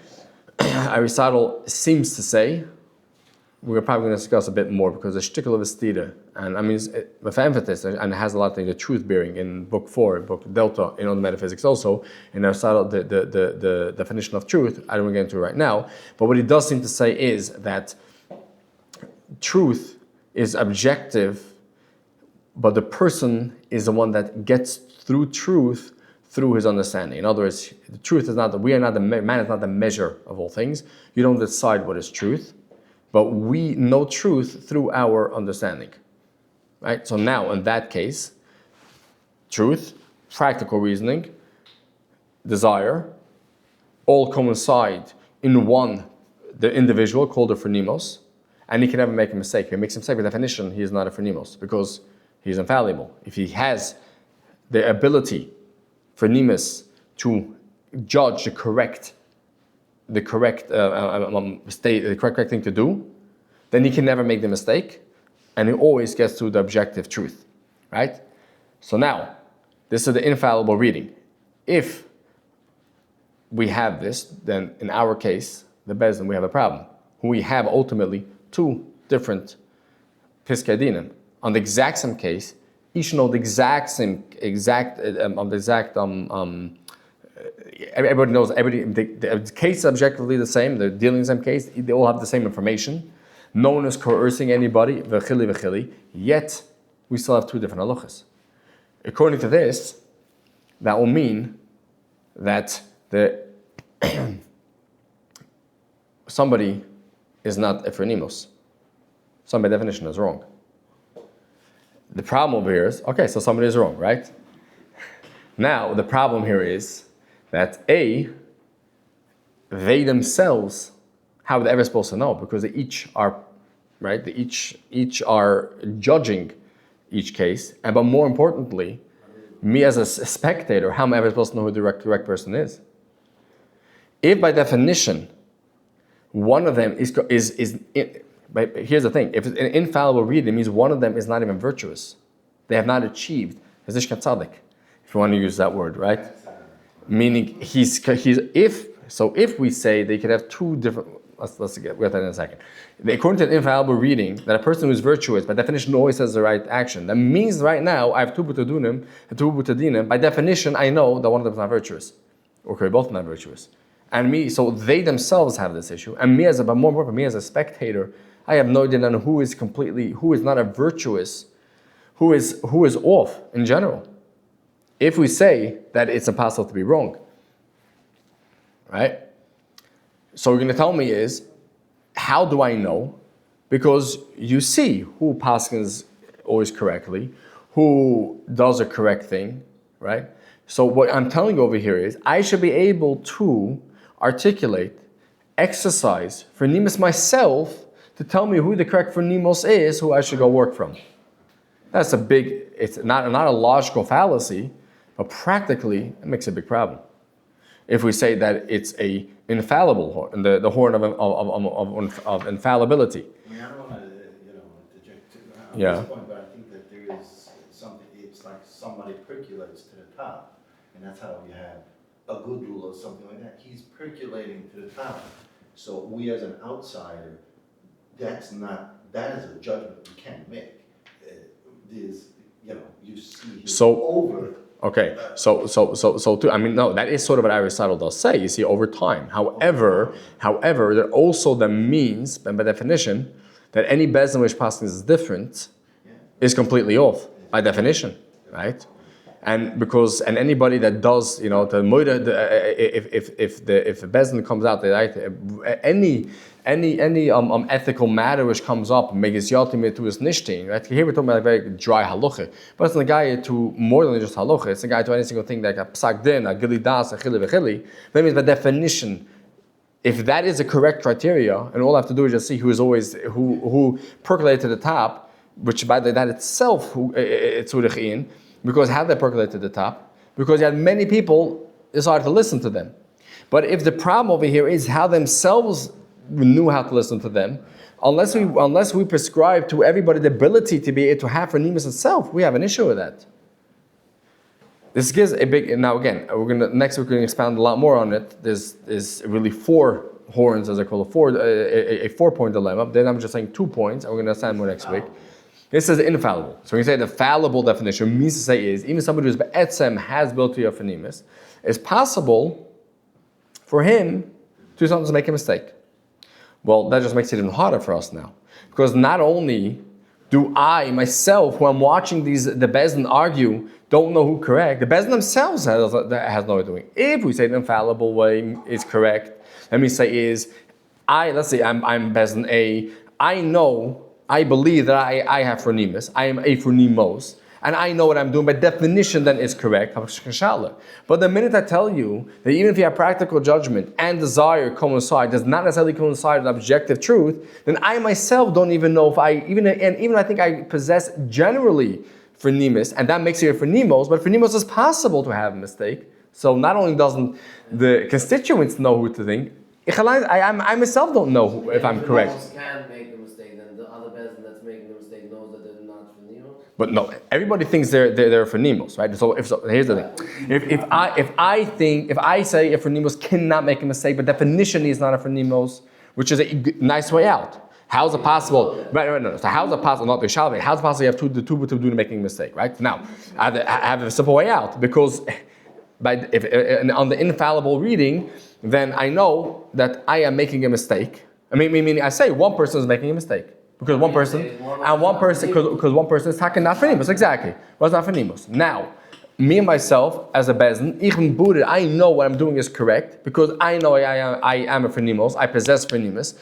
Aristotle seems to say, we're probably going to discuss a bit more because the shtickle of a stira, and I mean, with emphasis, and it has a lot of the truth bearing in book 4, book Delta, in on metaphysics also, in Aristotle, the definition of truth, I don't want to get into it right now, but what he does seem to say is that truth is objective, but the person is the one that gets through truth through his understanding. In other words, the truth is not, man is not the measure of all things. You don't decide what is truth. But we know truth through our understanding, right? So now, in that case, truth, practical reasoning, desire, all coincide in one, the individual called a phronimos, and he can never make a mistake. If he makes a mistake, by definition, he is not a phronimos because he's infallible. If he has the ability, phronimos, to judge the correct thing to do, then he can never make the mistake, and he always gets to the objective truth, right? So now, this is the infallible reading. If we have this, then in our case, the Bezdin, we have a problem. We have ultimately two different Piskei Dinim. On the exact same case, each know the everybody knows, the case is objectively the same, they're dealing in the same case, they all have the same information. No one is coercing anybody, yet we still have two different halachas. According to this, that will mean that somebody is not a phronimos. So by definition is wrong. The problem over here is, okay, so somebody is wrong, right? Now, the problem here is that they themselves, how are they ever supposed to know? Because they each are, right? They each are judging each case. But more importantly, me as a spectator, how am I ever supposed to know who the correct person is? If by definition, one of them is but here's the thing, if it's an infallible reading, it means one of them is not even virtuous. They have not achieved Hazishkat Tzaddik, if you want to use that word, right? Meaning if we say they could have two different, we'll get that in a second. According to an infallible reading, that a person who's virtuous, by definition, always has the right action. That means right now, I have two butadunim and two butadinim. By definition, I know that one of them is not virtuous. Okay, both not virtuous. And me, so they themselves have this issue. And me but more important, me as a spectator, I have no idea on who is not a virtuous, who is off in general. If we say that it's impossible to be wrong, right? So what you're going to tell me is, how do I know? Because you see who paskins always correctly, who does a correct thing, right? So what I'm telling you over here is, I should be able to articulate, exercise for Nimus myself to tell me who the correct phronimos is, who I should go work from. That's it's not a logical fallacy, but practically it makes a big problem. If we say that it's a infallible horn, the horn of infallibility.
I mean, I don't want to, interject on
this
point, but I think that there is something, it's like somebody percolates to the top, and that's how you have a good rule or something like that. He's percolating to the top. So we as an outsider, that is a judgment we can't make. You see over.
Okay, so too, I mean, no, that is sort of what Aristotle does say. You see, over time. However, there also that means, by definition, that any bezdin which passing is different is completely off by definition, right? And anybody that does, the moida, if the bezdin comes out, any ethical matter which comes up, makes yaltim to his nishtin, right? Here we're talking about a very dry halakhic, but it's a guy to more than just halakhic. It's a guy to any single thing like a psak din, a gili das, a chili v'chili. That means by definition, if that is the correct criteria, and all I have to do is just see who percolated to the top, which by that itself it's in, because how they percolate to the top, because you had many people decided to listen to them. But if the problem over here is how themselves knew how to listen to them, unless we prescribe to everybody the ability to be able to have phronimos itself, we have an issue with that. This gives a big. Now again, we're going to expand a lot more on it. There's really four horns, as I call it, a 4-point dilemma. Then I'm just saying 2 points, and we're going to understand more next week. This is infallible. So we say the fallible definition means to say is even somebody who's be'etzem has ability of phronimos, it's possible for him to sometimes make a mistake. Well, that just makes it even harder for us now. Because not only do I, myself, who I'm watching the Bezdin argue, don't know who correct, the Bezdin themselves has no way doing. If we say the infallible way is correct, let me say let's say I'm Bezdin A, I believe that I have phronimos, I am a phronimos, and I know what I'm doing by definition then is correct. But the minute I tell you that even if you have practical judgment and desire coincide, does not necessarily coincide with objective truth, then I myself don't even know if even I think I possess generally phronimos, and that makes you a phronimos, but phronimos is possible to have a mistake. So not only doesn't the constituents know who to think, I myself don't know if I'm correct.
Can make a mistake, then the other person that's making the mistake knows that they're not phronimos.
But no, everybody thinks they're phronimos, right? So here's the thing: if I say a phronimos cannot make a mistake, but definition is not a phronimos, which is a nice way out. How's it possible? Right, no. So how's it possible? Not the Shalvei. How's it possible you have the two to do making a mistake, right? Now, I have a simple way out because on the infallible reading, then I know that I am making a mistake. Meaning I say one person is making a mistake. Because one person is talking not phronimos, exactly. What's not phronimos? Now, me and myself as a bezin, I know what I'm doing is correct because I know I am a phronimos. I possess phronimos.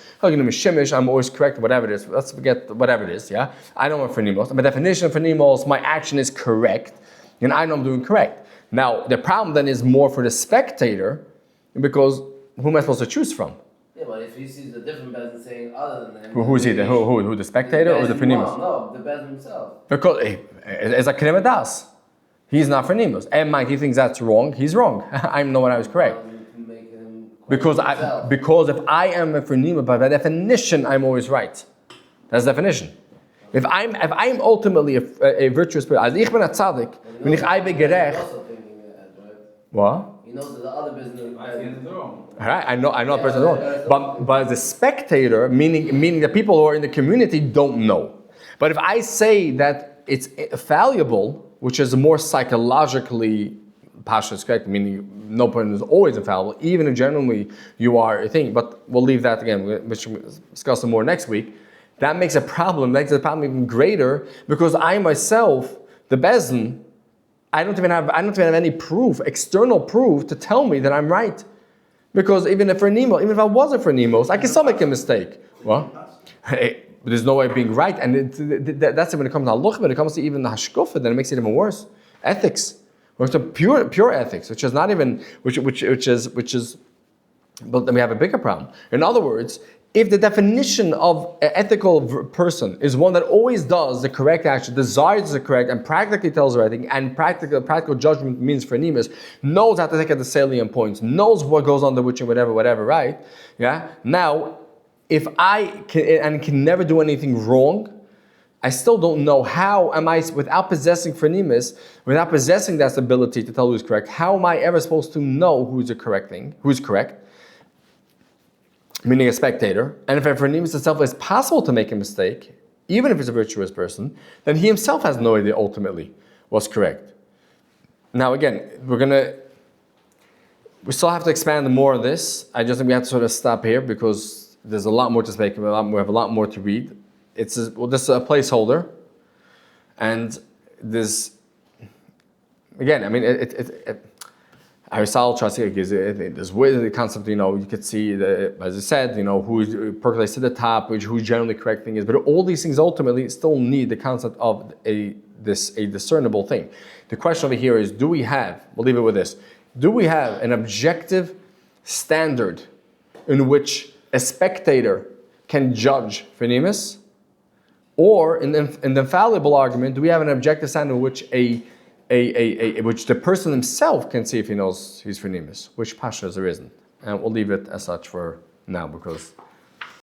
I'm always correct, whatever it is. Let's forget whatever it is. Yeah, I know I'm a phronimos. My definition of phronimos, my action is correct, and I know I'm doing correct. Now, the problem then is more for the spectator, because who am I supposed to choose from?
Yeah, but if he sees a different bezin saying other than them,
who is he? Who the spectator or the phronimos?
No, the bezin himself.
Because it's like Kenevadas. He's not phronimos. And Mike, he thinks that's wrong. He's wrong. I know when I was correct. Because if I am a phronimos, by definition, I'm always right. That's the definition. If I'm ultimately a virtuous person, as ich bin a tzaddik, when ich bin gerecht. What?
He knows that the other business is wrong.
Right, I know a person is wrong. But the spectator, meaning the people who are in the community, don't know. But if I say that it's fallible, which is more psychologically pashas correct, meaning no person is always infallible, even if generally you are a thing. But we'll leave that again. We'll discuss it more next week. That makes the problem even greater because I myself, the bezin, I don't even have any proof, external proof, to tell me that I'm right. Because even if I was a phronimos, I can still make a mistake. What? Hey, there's no way of being right, and that's when it comes to halakhic. When it comes to even the hashkafa, then it makes it even worse. Ethics, which is pure ethics, which is not even which is. But then we have a bigger problem. In other words, if the definition of an ethical person is one that always does the correct action, desires the correct, and practically tells the right thing, and practical judgment means phronimos, knows how to take at the salient points, knows what goes on the which and whatever, right? Yeah. Now, if I can never do anything wrong, I still don't know how am I, without possessing phronimos, without possessing that ability to tell who's correct, how am I ever supposed to know who's correct? Meaning a spectator, and if a phronimos itself is possible to make a mistake, even if it's a virtuous person, then he himself has no idea ultimately what's correct. Now again, we still have to expand more on this. I just think we have to sort of stop here because there's a lot more to speak about. We have a lot more to read. This is a placeholder, and this again. I mean, Aristotle tries to give this way the concept. You could see as I said, who percolates to the top, who generally correct thing is. But all these things ultimately still need the concept of a discernible thing. The question over here is: we'll leave it with this. Do we have an objective standard in which a spectator can judge phronimos? Or in the infallible argument, do we have an objective standard in which which the person himself can see if he knows he's phronimos, which pashas there isn't? And we'll leave it as such for now because